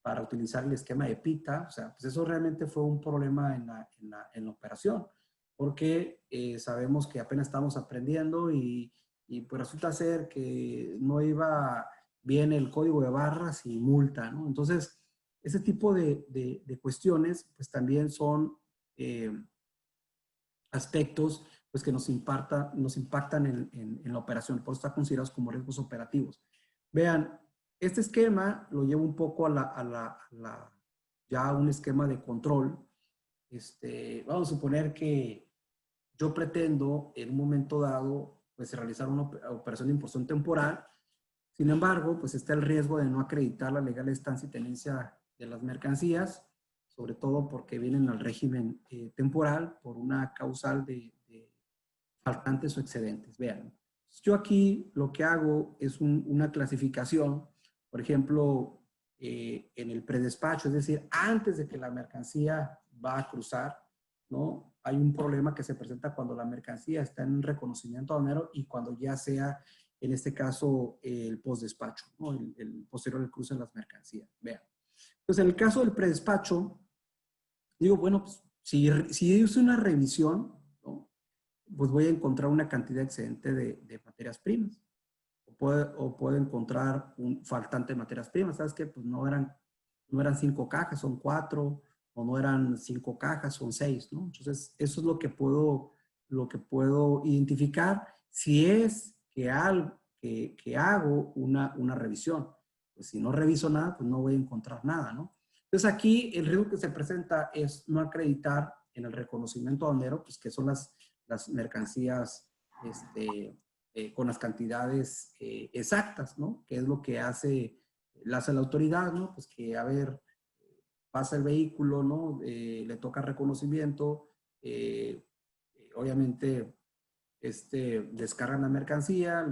para utilizar el esquema de PITA. O sea, pues eso realmente fue un problema en la operación, porque sabemos que apenas estamos aprendiendo y pues resulta ser que no iba bien el código de barras y multa, ¿no? Entonces, ese tipo de cuestiones, pues también son aspectos pues, que nos impactan en la operación, por eso están considerados como riesgos operativos. Vean, este esquema lo llevo un poco ya a un esquema de control. Vamos a suponer que yo pretendo en un momento dado pues realizar una operación de importación temporal. Sin embargo, pues está el riesgo de no acreditar la legal estancia y tenencia de las mercancías, sobre todo porque vienen al régimen temporal por una causal de faltantes o excedentes. Vean, yo aquí lo que hago es una clasificación, por ejemplo, en el predespacho, es decir, antes de que la mercancía va a cruzar, ¿no? Hay un problema que se presenta cuando la mercancía está en reconocimiento aduanero y cuando ya sea, en este caso, el postdespacho, ¿no? El posterior al cruce de las mercancías. Vean. Pues en el caso del predespacho, digo, bueno, pues si hice una revisión, ¿no? Pues voy a encontrar una cantidad excedente de materias primas. O puedo encontrar un faltante de materias primas. ¿Sabes qué? Pues no eran 5 cajas, son 4, o no eran 5 cajas, son 6, ¿no? Entonces, eso es lo que puedo identificar si es que hago una revisión. Pues si no reviso nada, pues no voy a encontrar nada, ¿no? Entonces, aquí el riesgo que se presenta es no acreditar en el reconocimiento aduanero, pues que son las mercancías con las cantidades exactas, ¿no? Que es lo que hace la autoridad, ¿no? Pues que, a ver, pasa el vehículo, ¿no? Le toca reconocimiento, obviamente descargan la mercancía,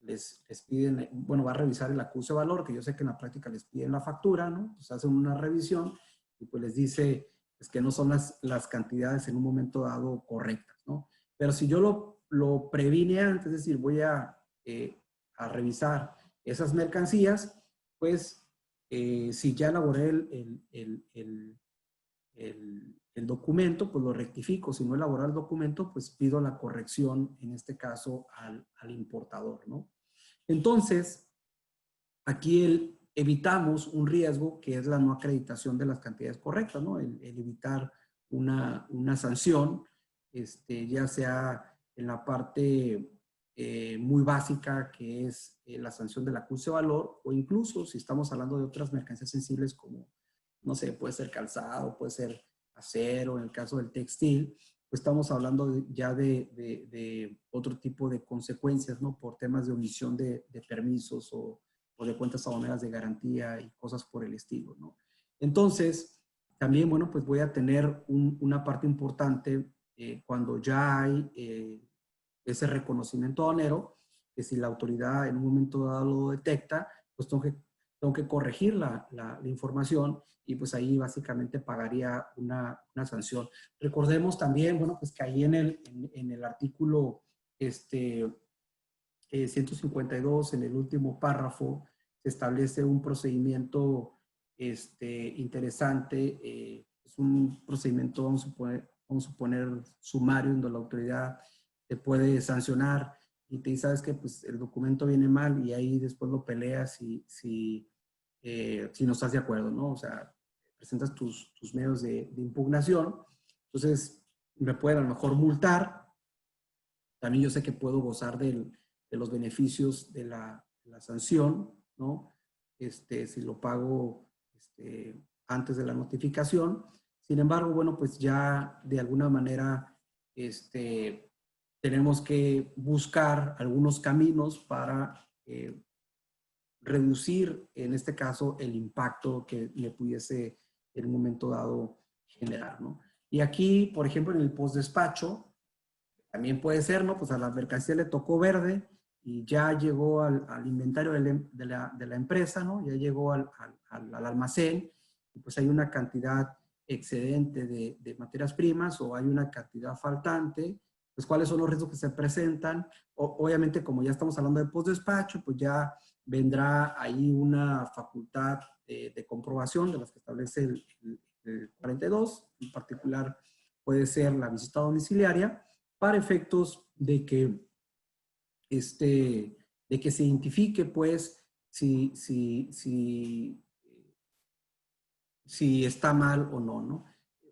les piden, bueno, va a revisar el acuse de valor, que yo sé que en la práctica les piden la factura, ¿no? Pues hacen una revisión y pues les dice pues, que no son las cantidades en un momento dado correctas, ¿no? Pero si yo lo previne antes, es decir, voy a revisar esas mercancías, pues si ya elaboré el documento, pues lo rectifico. Si no elaboré el documento, pues pido la corrección, en este caso, al importador, ¿no? Entonces, aquí evitamos un riesgo que es la no acreditación de las cantidades correctas, ¿no? El evitar una sanción, ya sea en la parte muy básica, que es la sanción del acuse de valor, o incluso si estamos hablando de otras mercancías sensibles como, no sé, puede ser calzado, puede ser acero, en el caso del textil, pues estamos hablando ya de otro tipo de consecuencias, ¿no? Por temas de omisión de permisos o de cuentas aduaneras de garantía y cosas por el estilo, ¿no? Entonces, también, bueno, pues voy a tener una parte importante cuando ya hay ese reconocimiento aduanero, que si la autoridad en un momento dado lo detecta, pues tengo que corregir la información y pues ahí básicamente pagaría una sanción. Recordemos también, bueno, pues que ahí en el artículo 152, en el último párrafo, se establece un procedimiento interesante, es un procedimiento, vamos a suponer, sumario, donde la autoridad te puede sancionar y te dice, sabes que pues el documento viene mal, y ahí después lo peleas si no estás de acuerdo, ¿no? O sea, presentas tus medios de impugnación. Entonces, me pueden a lo mejor multar. También yo sé que puedo gozar de los beneficios de la sanción, ¿no? Si lo pago antes de la notificación. Sin embargo, bueno, pues ya de alguna manera tenemos que buscar algunos caminos para reducir, en este caso, el impacto que le pudiese en un momento dado generar, ¿no? Y aquí, por ejemplo, en el postdespacho, también puede ser, ¿no? Pues a la mercancía le tocó verde y ya llegó al inventario de la empresa, ¿no? Ya llegó al almacén, y pues hay una cantidad excedente de materias primas o hay una cantidad faltante. Pues cuáles son los riesgos que se presentan. Obviamente, como ya estamos hablando de postdespacho, pues ya vendrá ahí una facultad de comprobación de las que establece el 42. En particular, puede ser la visita domiciliaria, para efectos de que se identifique, pues, si está mal o no, ¿no?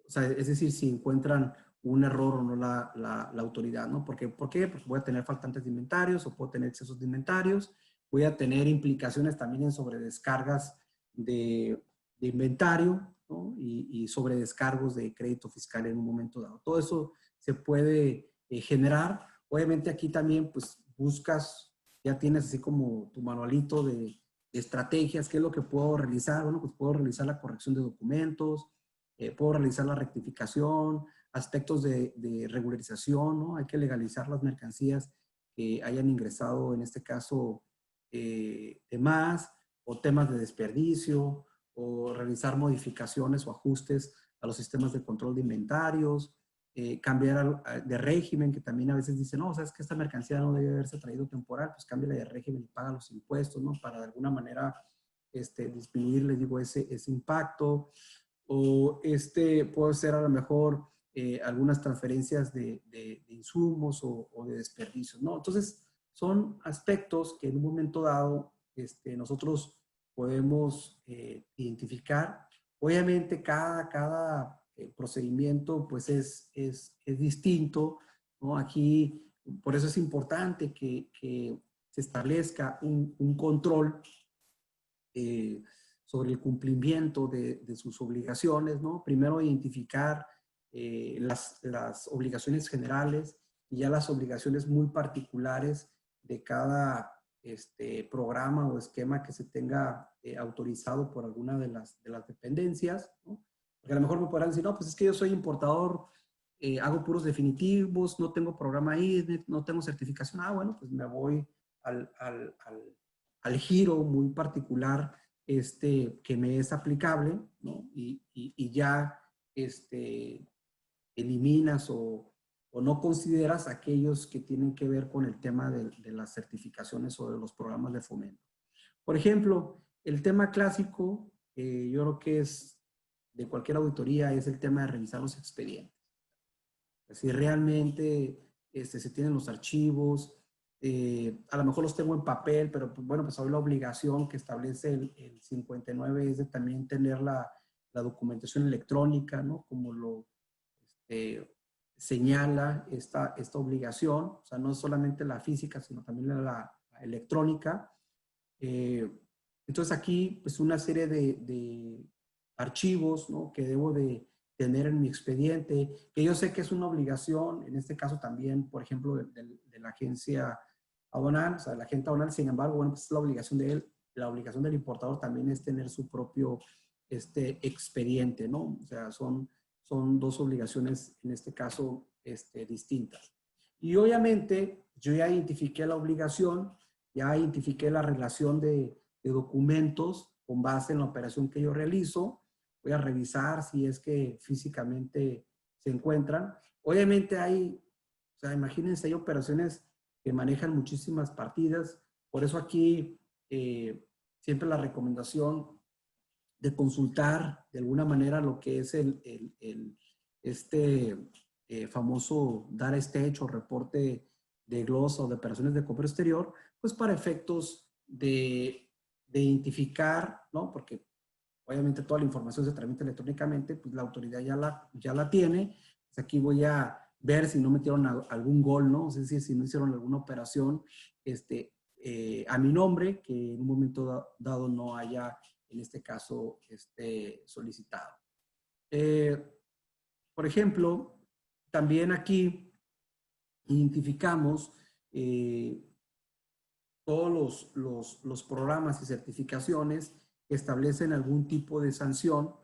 O sea, es decir, si encuentran un error o no la autoridad, ¿no? ¿Por qué? Porque voy a tener faltantes de inventarios o puedo tener excesos de inventarios, voy a tener implicaciones también en sobredescargas de inventario, ¿no? Y sobredescargos de crédito fiscal en un momento dado. Todo eso se puede generar. Obviamente aquí también pues buscas, ya tienes así como tu manualito de estrategias, ¿qué es lo que puedo realizar? Bueno, pues puedo realizar la corrección de documentos, puedo realizar la rectificación, aspectos de regularización, ¿no? Hay que legalizar las mercancías que hayan ingresado, en este caso, de más, o temas de desperdicio, o realizar modificaciones o ajustes a los sistemas de control de inventarios, cambiar de régimen, que también a veces dicen, no, sabes que esta mercancía no debe haberse traído temporal, pues cámbiala de régimen y paga los impuestos, ¿no? Para de alguna manera disminuir, les digo, ese impacto. O puede ser a lo mejor algunas transferencias de insumos o de desperdicios, ¿no? Entonces, son aspectos que en un momento dado nosotros podemos identificar. Obviamente, cada procedimiento pues es distinto, ¿no? Aquí, por eso es importante que se establezca un control sobre el cumplimiento de sus obligaciones, ¿no? Primero identificar las obligaciones generales y ya las obligaciones muy particulares de cada programa o esquema que se tenga autorizado por alguna de las dependencias, ¿no? Porque a lo mejor me podrán decir, no, pues es que yo soy importador, hago puros definitivos, no tengo programa ISNET, no tengo certificación. Ah, bueno, pues me voy al giro muy particular que me es aplicable, ¿no? Y ya eliminas o no consideras aquellos que tienen que ver con el tema de las certificaciones o de los programas de fomento. Por ejemplo, el tema clásico, yo creo que es de cualquier auditoría, es el tema de revisar los expedientes. Si realmente se tienen los archivos, a lo mejor los tengo en papel, pero pues, bueno, pues hoy la obligación que establece el 59 es de también tener la documentación electrónica, ¿no? Como lo señala esta obligación, o sea, no es solamente la física, sino también la electrónica. Entonces aquí, pues una serie de archivos, ¿no? Que debo de tener en mi expediente, que yo sé que es una obligación, en este caso también, por ejemplo, de la agencia aduanal, o sea, de la agente aduanal. Sin embargo, bueno, pues la obligación de él, la obligación del importador también es tener su propio expediente, ¿no? O sea, son dos obligaciones, en este caso, distintas. Y obviamente, yo ya identifiqué la obligación, ya identifiqué la relación de documentos con base en la operación que yo realizo. Voy a revisar si es que físicamente se encuentran. Obviamente o sea, imagínense, hay operaciones que manejan muchísimas partidas. Por eso aquí siempre la recomendación de consultar de alguna manera lo que es famoso DAR o reporte de glosa o de operaciones de comercio exterior, pues para efectos de identificar, ¿no? Porque obviamente toda la información se tramita electrónicamente, pues la autoridad ya la tiene. Pues aquí voy a ver si no metieron algún gol, ¿no? Es decir, si no hicieron alguna operación a mi nombre, que en un momento dado no haya, en este caso, solicitado. Por ejemplo, también aquí identificamos todos los programas y certificaciones que establecen algún tipo de sanción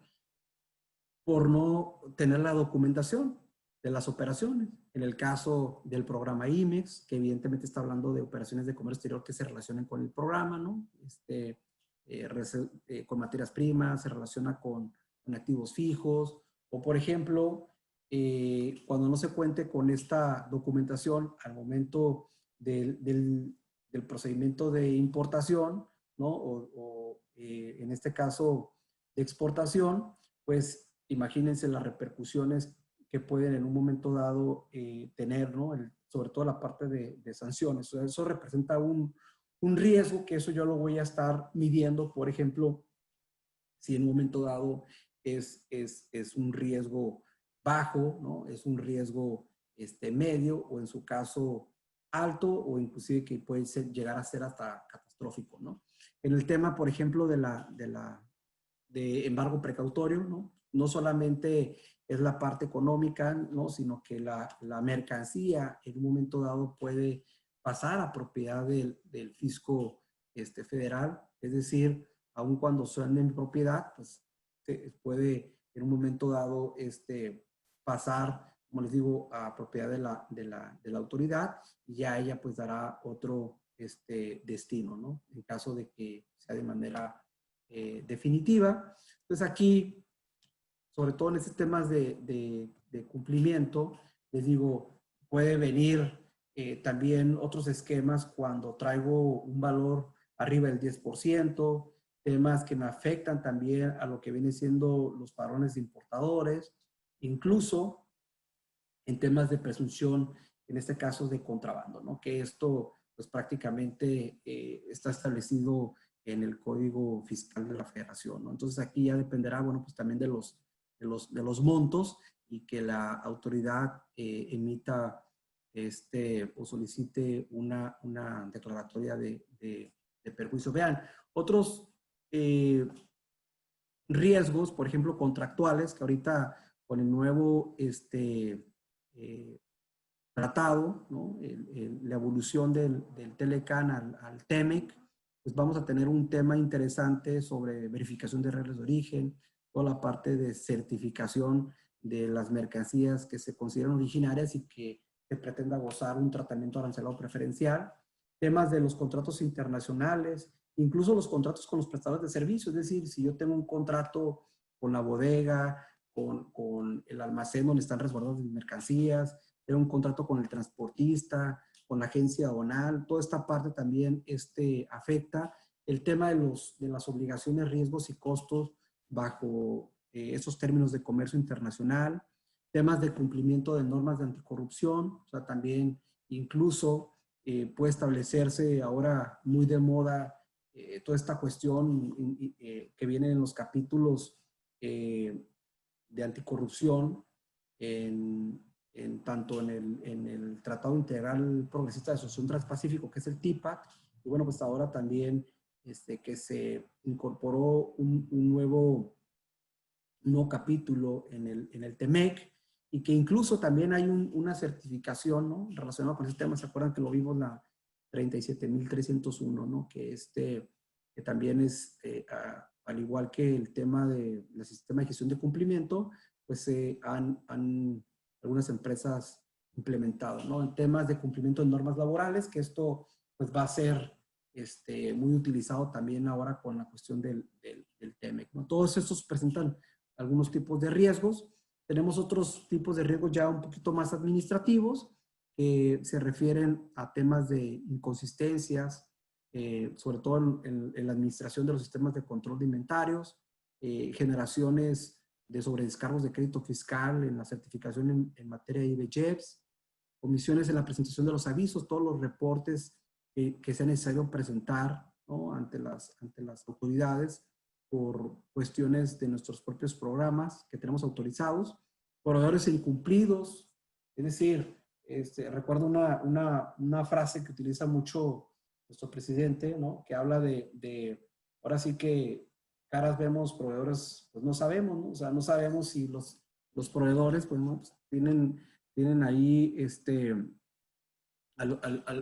por no tener la documentación de las operaciones. En el caso del programa IMEX, que evidentemente está hablando de operaciones de comercio exterior que se relacionan con el programa, ¿no? Con materias primas, se relaciona con activos fijos, o por ejemplo, cuando no se cuente con esta documentación al momento del procedimiento de importación, ¿no? O en este caso de exportación, pues imagínense las repercusiones que pueden en un momento dado tener, ¿no? Sobre todo la parte de sanciones. O sea, eso representa un riesgo, que eso yo lo voy a estar midiendo, por ejemplo, si en un momento dado es un riesgo bajo, ¿no? Es un riesgo medio, o en su caso alto, o inclusive que puede llegar a ser hasta catastrófico, ¿no? En el tema, por ejemplo, de embargo precautorio, ¿no? No solamente es la parte económica, ¿no? Sino que la mercancía en un momento dado puede pasar a propiedad del fisco federal, es decir, aun cuando sean en propiedad, pues puede en un momento dado pasar, como les digo, a propiedad de la autoridad, y ya ella pues dará otro destino, ¿no? En caso de que sea de manera definitiva. Entonces aquí sobre todo en estos temas de cumplimiento, les digo, puede venir también otros esquemas cuando traigo un valor arriba del 10%, temas que me afectan también a lo que viene siendo los padrones de importadores, incluso en temas de presunción, en este caso de contrabando, ¿no? Que esto pues prácticamente está establecido en el Código Fiscal de la Federación, ¿no? Entonces aquí ya dependerá, bueno, pues también de los montos y que la autoridad emita o solicite una declaratoria de perjuicio. Vean, otros riesgos, por ejemplo, contractuales, que ahorita con el nuevo tratado, ¿no? La evolución del Telecan al TEMEC, pues vamos a tener un tema interesante sobre verificación de reglas de origen, toda la parte de certificación de las mercancías que se consideran originarias y que se pretenda gozar un tratamiento arancelado preferencial, temas de los contratos internacionales, incluso los contratos con los prestadores de servicios, es decir, si yo tengo un contrato con la bodega, con el almacén donde están resguardadas mis mercancías, tengo un contrato con el transportista, con la agencia aduanal, toda esta parte también afecta el tema de las obligaciones, riesgos y costos bajo esos términos de comercio internacional, temas de cumplimiento de normas de anticorrupción, o sea, también incluso puede establecerse ahora muy de moda toda esta cuestión que viene en los capítulos de anticorrupción tanto en el Tratado Integral Progresista de Asociación Transpacífico, que es el TIPAC, y bueno, pues ahora también que se incorporó un nuevo capítulo en el TEMEC, y que incluso también hay una certificación, ¿no? Relacionada con ese tema. ¿Se acuerdan que lo vimos la 37.301, ¿no? Que que también es, al igual que el tema del sistema de gestión de cumplimiento, pues han algunas empresas implementado, ¿no? En temas de cumplimiento de normas laborales, que esto pues va a ser muy utilizado también ahora con la cuestión del TEMEC, ¿no? Todos estos presentan algunos tipos de riesgos. Tenemos otros tipos de riesgos ya un poquito más administrativos, que se refieren a temas de inconsistencias, sobre todo en la administración de los sistemas de control de inventarios, generaciones de sobredescargos de crédito fiscal en la certificación en materia de IBJEPS, omisiones en la presentación de los avisos, todos los reportes que sea necesario presentar, ¿no? ante las autoridades por cuestiones de nuestros propios programas que tenemos autorizados, proveedores incumplidos, es decir, recuerdo una frase que utiliza mucho nuestro presidente, ¿no? Que habla ahora sí que caras vemos, proveedores pues no sabemos, ¿no? O sea, no sabemos si los proveedores pues, ¿no? Pues, tienen ahí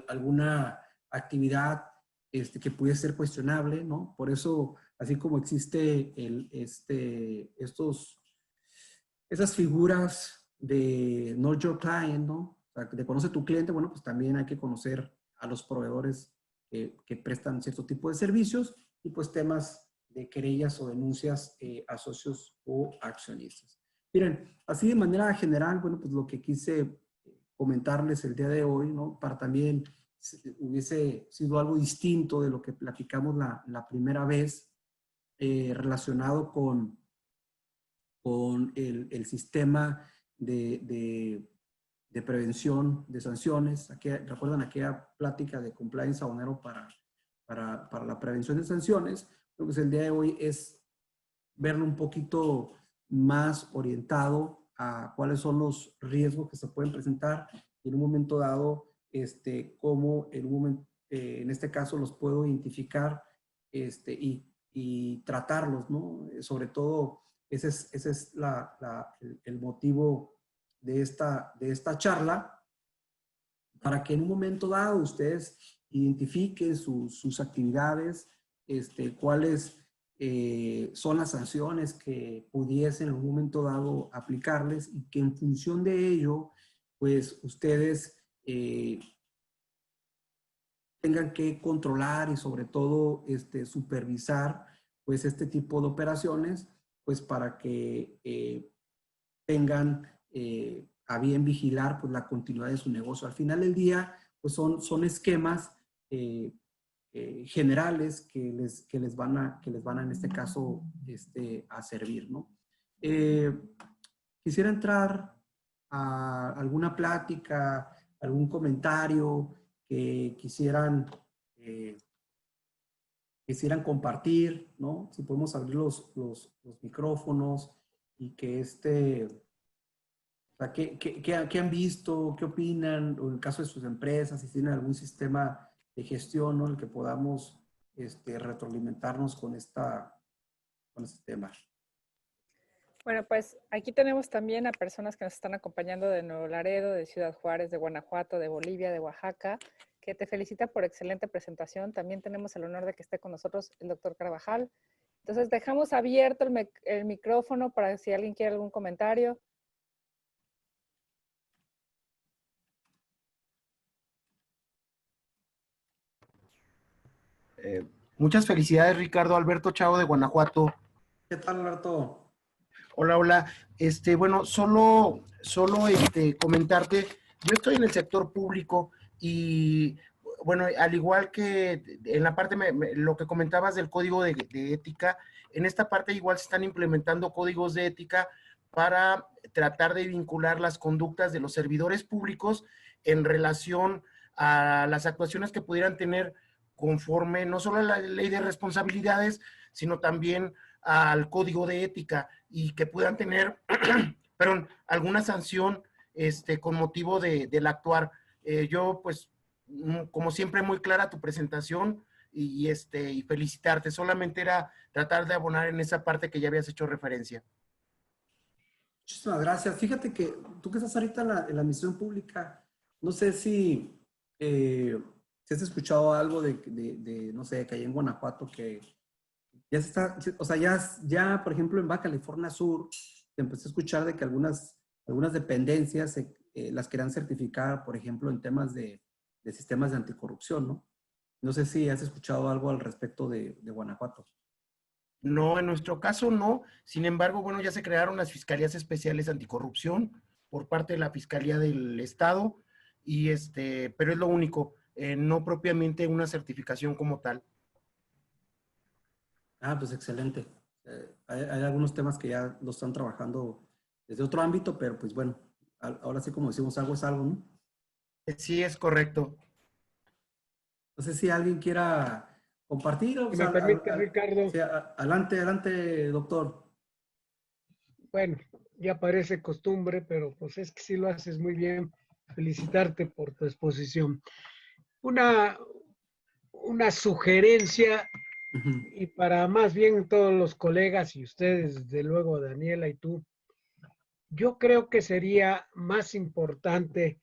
alguna actividad que puede ser cuestionable, ¿no? Por eso, así como existe esas figuras de Know Your Client, ¿no? O sea, de conoce tu cliente, bueno, pues también hay que conocer a los proveedores que prestan cierto tipo de servicios y pues temas de querellas o denuncias a socios o accionistas. Miren, así de manera general, bueno, pues lo que quise comentarles el día de hoy, ¿no? Para también hubiese sido algo distinto de lo que platicamos la primera vez, relacionado con el sistema de prevención de sanciones. ¿Recuerdan aquella plática de compliance aduanero para la prevención de sanciones? Pues el día de hoy es verlo un poquito más orientado a cuáles son los riesgos que se pueden presentar y en un momento dado, cómo en este caso los puedo identificar y tratarlos, ¿no? Sobre todo, ese es el motivo de esta charla, para que en un momento dado ustedes identifiquen sus actividades, cuáles son las sanciones que pudiesen en un momento dado aplicarles, y que en función de ello, pues ustedes tengan que controlar y sobre todo supervisar pues este tipo de operaciones, pues para que tengan a bien vigilar pues la continuidad de su negocio. Al final del día, pues son esquemas generales que les van a en este caso a servir, ¿no? Quisiera entrar a alguna plática, algún comentario que quisieran compartir, ¿no? Si podemos abrir los micrófonos y que o sea, ¿qué han visto? ¿Qué opinan? O en el caso de sus empresas, si tienen algún sistema de gestión, ¿no? En el que podamos retroalimentarnos con este tema. Bueno, pues aquí tenemos también a personas que nos están acompañando de Nuevo Laredo, de Ciudad Juárez, de Guanajuato, de Bolivia, de Oaxaca, que te felicita por excelente presentación. También tenemos el honor de que esté con nosotros el doctor Carvajal. Entonces dejamos abierto el micrófono para si alguien quiere algún comentario. Muchas felicidades, Ricardo. Alberto Chavo de Guanajuato. ¿Qué tal, Alberto? Hola, hola. Bueno, solo comentarte, yo estoy en el sector público y, bueno, al igual que en la parte, lo que comentabas del código de ética, en esta parte igual se están implementando códigos de ética para tratar de vincular las conductas de los servidores públicos en relación a las actuaciones que pudieran tener conforme no solo a la ley de responsabilidades, sino también al código de ética y que puedan tener, perdón, alguna sanción con motivo del actuar. Yo, pues, como siempre, muy clara tu presentación y felicitarte. Solamente era tratar de abonar en esa parte que ya habías hecho referencia. Muchísimas gracias. Fíjate que tú que estás ahorita en la misión pública, no sé si has escuchado algo no sé, que hay en Guanajuato que ya se está, o sea, ya por ejemplo en Baja California Sur, se empezó a escuchar de que algunas dependencias las querían certificar, por ejemplo, en temas de sistemas de anticorrupción, ¿no? No sé si has escuchado algo al respecto de Guanajuato. No, en nuestro caso no. Sin embargo, bueno, ya se crearon las Fiscalías Especiales Anticorrupción por parte de la Fiscalía del Estado, y pero es lo único, no propiamente una certificación como tal. Ah, pues excelente. Hay algunos temas que ya lo están trabajando desde otro ámbito, pero pues bueno, ahora sí, como decimos, algo es algo, ¿no? Sí, es correcto. No sé si alguien quiera compartir. Si me permite, Ricardo. Sí, adelante, doctor. Bueno, ya parece costumbre, pero pues es que sí lo haces muy bien. Felicitarte por tu exposición. Una sugerencia, y para más bien todos los colegas y ustedes, desde luego, Daniela y tú, yo creo que sería más importante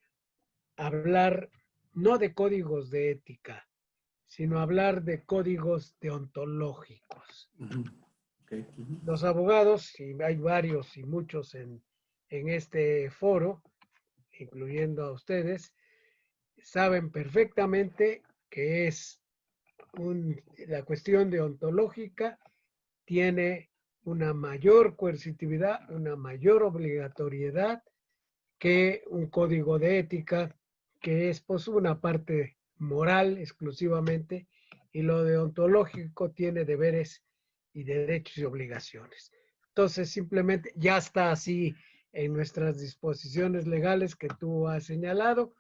hablar no de códigos de ética, sino hablar de códigos deontológicos. Okay. Los abogados, y hay varios y muchos en este foro, incluyendo a ustedes, saben perfectamente que la cuestión deontológica tiene una mayor coercitividad, una mayor obligatoriedad que un código de ética, que es pues una parte moral exclusivamente, y lo deontológico tiene deberes y derechos y obligaciones. Entonces, simplemente ya está así en nuestras disposiciones legales que tú has señalado,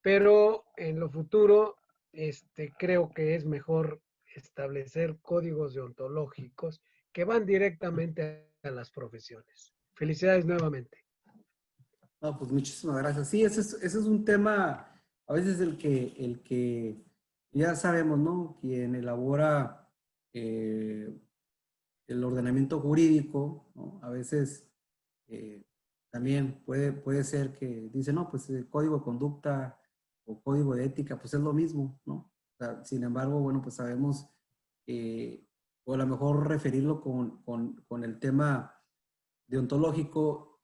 pero en lo futuro creo que es mejor establecer códigos deontológicos que van directamente a las profesiones. Felicidades nuevamente. No, pues muchísimas gracias. Sí, ese es un tema, a veces el que ya sabemos, ¿no? Quien elabora el ordenamiento jurídico, ¿no? A veces también puede ser que dice, no, pues el código de conducta o código de ética, pues es lo mismo, ¿no? O sea, sin embargo, bueno, pues sabemos, o a lo mejor referirlo con el tema deontológico,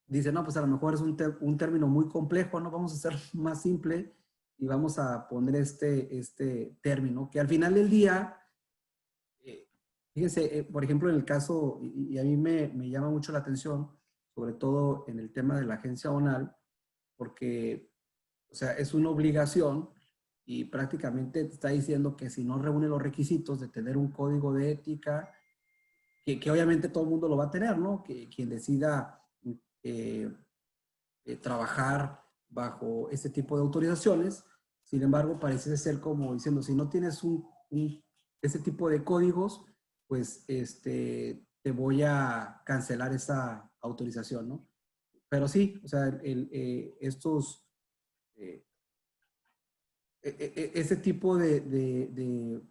dice, no, pues a lo mejor es un término muy complejo, ¿no? Vamos a hacer más simple y vamos a poner este término, que al final del día, Fíjense, por ejemplo, en el caso, y a mí me llama mucho la atención, sobre todo en el tema de la agencia aduanal, porque, o sea, es una obligación y prácticamente te está diciendo que si no reúne los requisitos de tener un código de ética, que obviamente todo el mundo lo va a tener, ¿no? Que quien decida trabajar bajo este tipo de autorizaciones. Sin embargo, parece ser como diciendo, si no tienes ese tipo de códigos, pues te voy a cancelar esa autorización, ¿no? Pero sí, o sea, estos, ese tipo de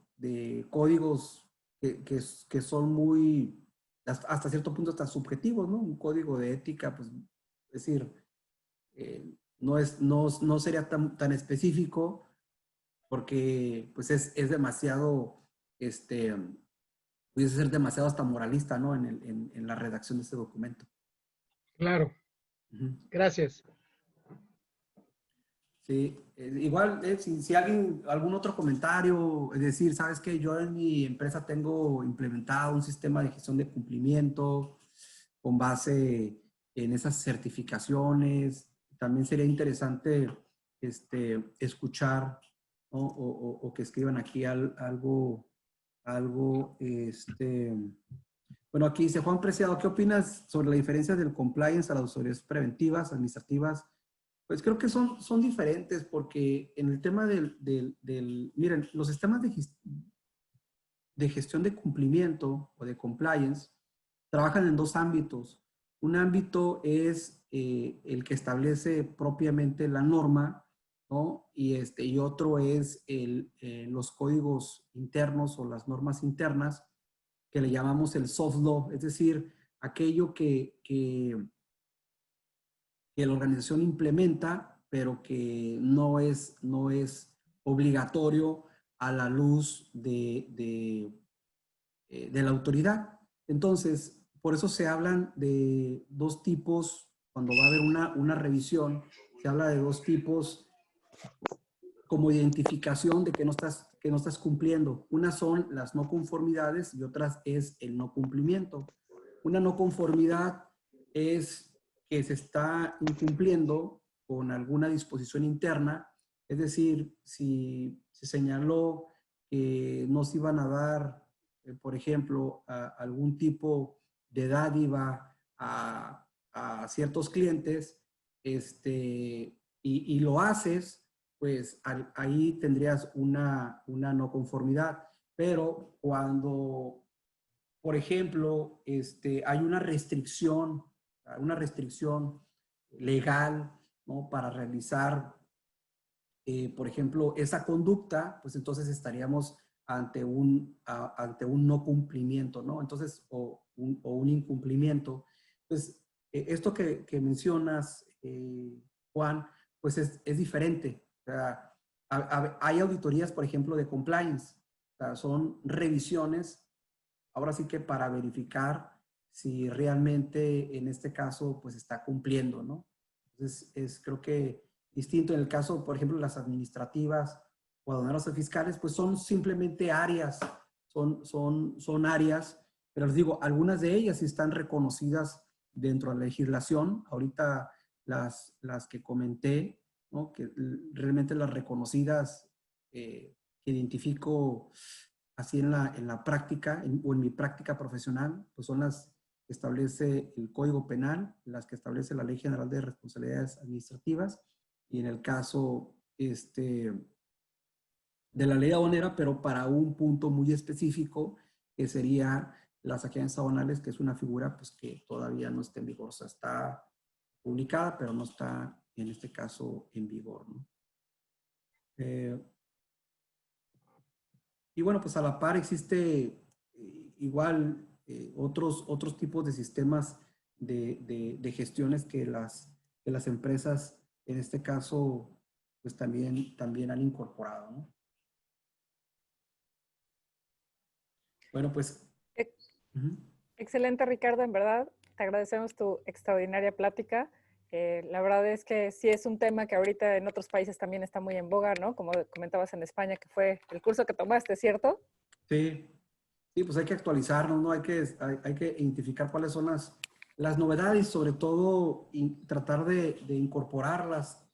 códigos que son muy, hasta cierto punto, hasta subjetivos, ¿no? Un código de ética, pues, es decir, no sería tan específico porque pues es demasiado, pudiese ser demasiado hasta moralista, ¿no? En la redacción de este documento. Claro, gracias. Sí, igual, si alguien, algún otro comentario, es decir, sabes que yo en mi empresa tengo implementado un sistema de gestión de cumplimiento con base en esas certificaciones. También sería interesante escuchar, ¿no? O que escriban aquí algo, bueno, aquí dice Juan Preciado, ¿qué opinas sobre la diferencia del compliance a las autoridades preventivas, administrativas? Pues creo que son diferentes porque en el tema miren, los sistemas de gestión de cumplimiento o de compliance trabajan en dos ámbitos. Un ámbito es el que establece propiamente la norma, ¿no? Y otro es los códigos internos o las normas internas que le llamamos el soft law, es decir, aquello que la organización implementa, pero que no es obligatorio a la luz de la autoridad. Entonces, por eso se hablan de dos tipos, cuando va a haber una revisión, se habla de dos tipos como identificación de que no estás cumpliendo. Unas son las no conformidades y otras es el no cumplimiento. Una no conformidad es que se está incumpliendo con alguna disposición interna, es decir, si se señaló que no se iban a dar, por ejemplo, algún tipo de dádiva a ciertos clientes, y lo haces, pues ahí tendrías una no conformidad. Pero cuando, por ejemplo, hay una restricción legal, ¿no? Para realizar, por ejemplo, esa conducta, pues entonces estaríamos ante un no cumplimiento, ¿no? Entonces, o un incumplimiento. Pues esto que mencionas, Juan, pues es diferente. O sea, hay auditorías, por ejemplo, de compliance. O sea, son revisiones, ahora sí que para verificar si realmente en este caso pues está cumpliendo, ¿no? Entonces creo que distinto en el caso, por ejemplo, las administrativas o aduaneras o fiscales, pues son simplemente áreas, son áreas, pero les digo, algunas de ellas sí están reconocidas dentro de la legislación. Ahorita las que comenté, ¿no? Que realmente las reconocidas que identifico así en la práctica o en mi práctica profesional, pues son las que establece el Código Penal, las que establece la Ley General de Responsabilidades Administrativas, y en el caso de la ley aduanera, pero para un punto muy específico, que sería las agencias aduanales, que es una figura pues que todavía no está en vigor. O sea, está publicada, pero no está en este caso en vigor, ¿no? Y bueno, pues a la par existe igual otros tipos de sistemas de gestiones que las empresas, en este caso, pues también han incorporado, ¿no? Bueno, pues... Excelente, Ricardo, en verdad. Te agradecemos tu extraordinaria plática. La verdad es que sí es un tema que ahorita en otros países también está muy en boga, ¿no? Como comentabas en España, que fue el curso que tomaste, ¿cierto? Sí. Sí, pues hay que actualizarnos, ¿no? Hay que identificar cuáles son las novedades y sobre todo tratar de incorporarlas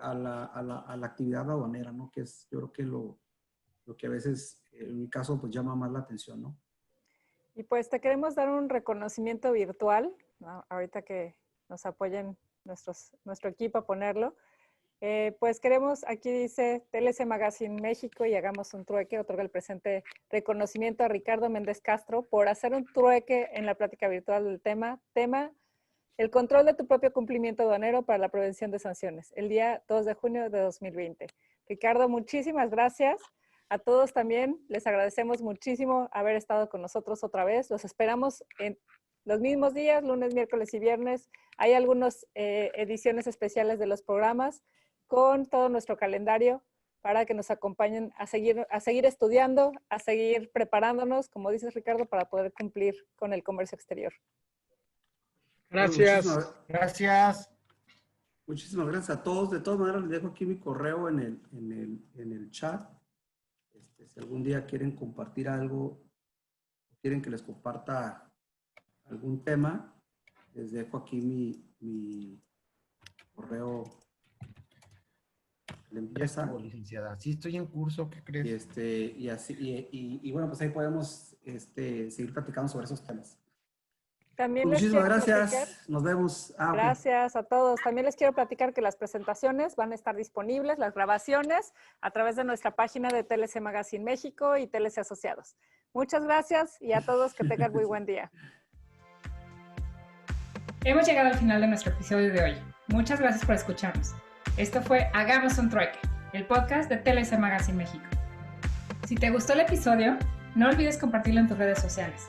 a la actividad aduanera, ¿no? Que es, yo creo que lo que a veces, en mi caso, pues llama más la atención, ¿no? Y pues te queremos dar un reconocimiento virtual, ¿no? Ahorita que nos apoyen nuestro equipo a ponerlo. Pues queremos, aquí dice TLC Magazine México y hagamos un trueque, otorga el presente reconocimiento a Ricardo Méndez Castro por hacer un trueque en la plática virtual del tema, el control de tu propio cumplimiento aduanero para la prevención de sanciones, el día 2 de junio de 2020. Ricardo, muchísimas gracias. A todos también les agradecemos muchísimo haber estado con nosotros otra vez. Los esperamos en los mismos días, lunes, miércoles y viernes. Hay algunas ediciones especiales de los programas con todo nuestro calendario para que nos acompañen a seguir estudiando, a seguir preparándonos, como dices, Ricardo, para poder cumplir con el comercio exterior. Gracias. Gracias. Muchísimas gracias a todos. De todas maneras, les dejo aquí mi correo en el chat. Si algún día quieren compartir algo, quieren que les comparta algún tema, les dejo aquí mi correo. La empresa. Licenciada, sí estoy en curso, ¿qué crees? Y bueno, pues ahí podemos seguir platicando sobre esos temas. También Muchísimas gracias. Nos vemos. Gracias a todos. También les quiero platicar que las presentaciones van a estar disponibles, las grabaciones, a través de nuestra página de TLC Magazine México y TLC Asociados. Muchas gracias y a todos que tengan muy buen día. Hemos llegado al final de nuestro episodio de hoy. Muchas gracias por escucharnos. Esto fue Hagamos un Trueque, el podcast de TLC Magazine México. Si te gustó el episodio, no olvides compartirlo en tus redes sociales.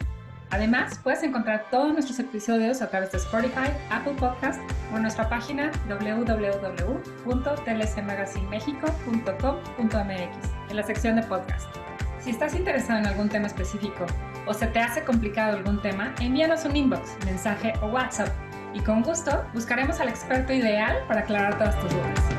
Además, puedes encontrar todos nuestros episodios a través de Spotify, Apple Podcast o en nuestra página www.tlcmagazinemexico.com.mx en la sección de podcast. Si estás interesado en algún tema específico o se te hace complicado algún tema, envíanos un inbox, mensaje o WhatsApp y con gusto buscaremos al experto ideal para aclarar todas tus dudas.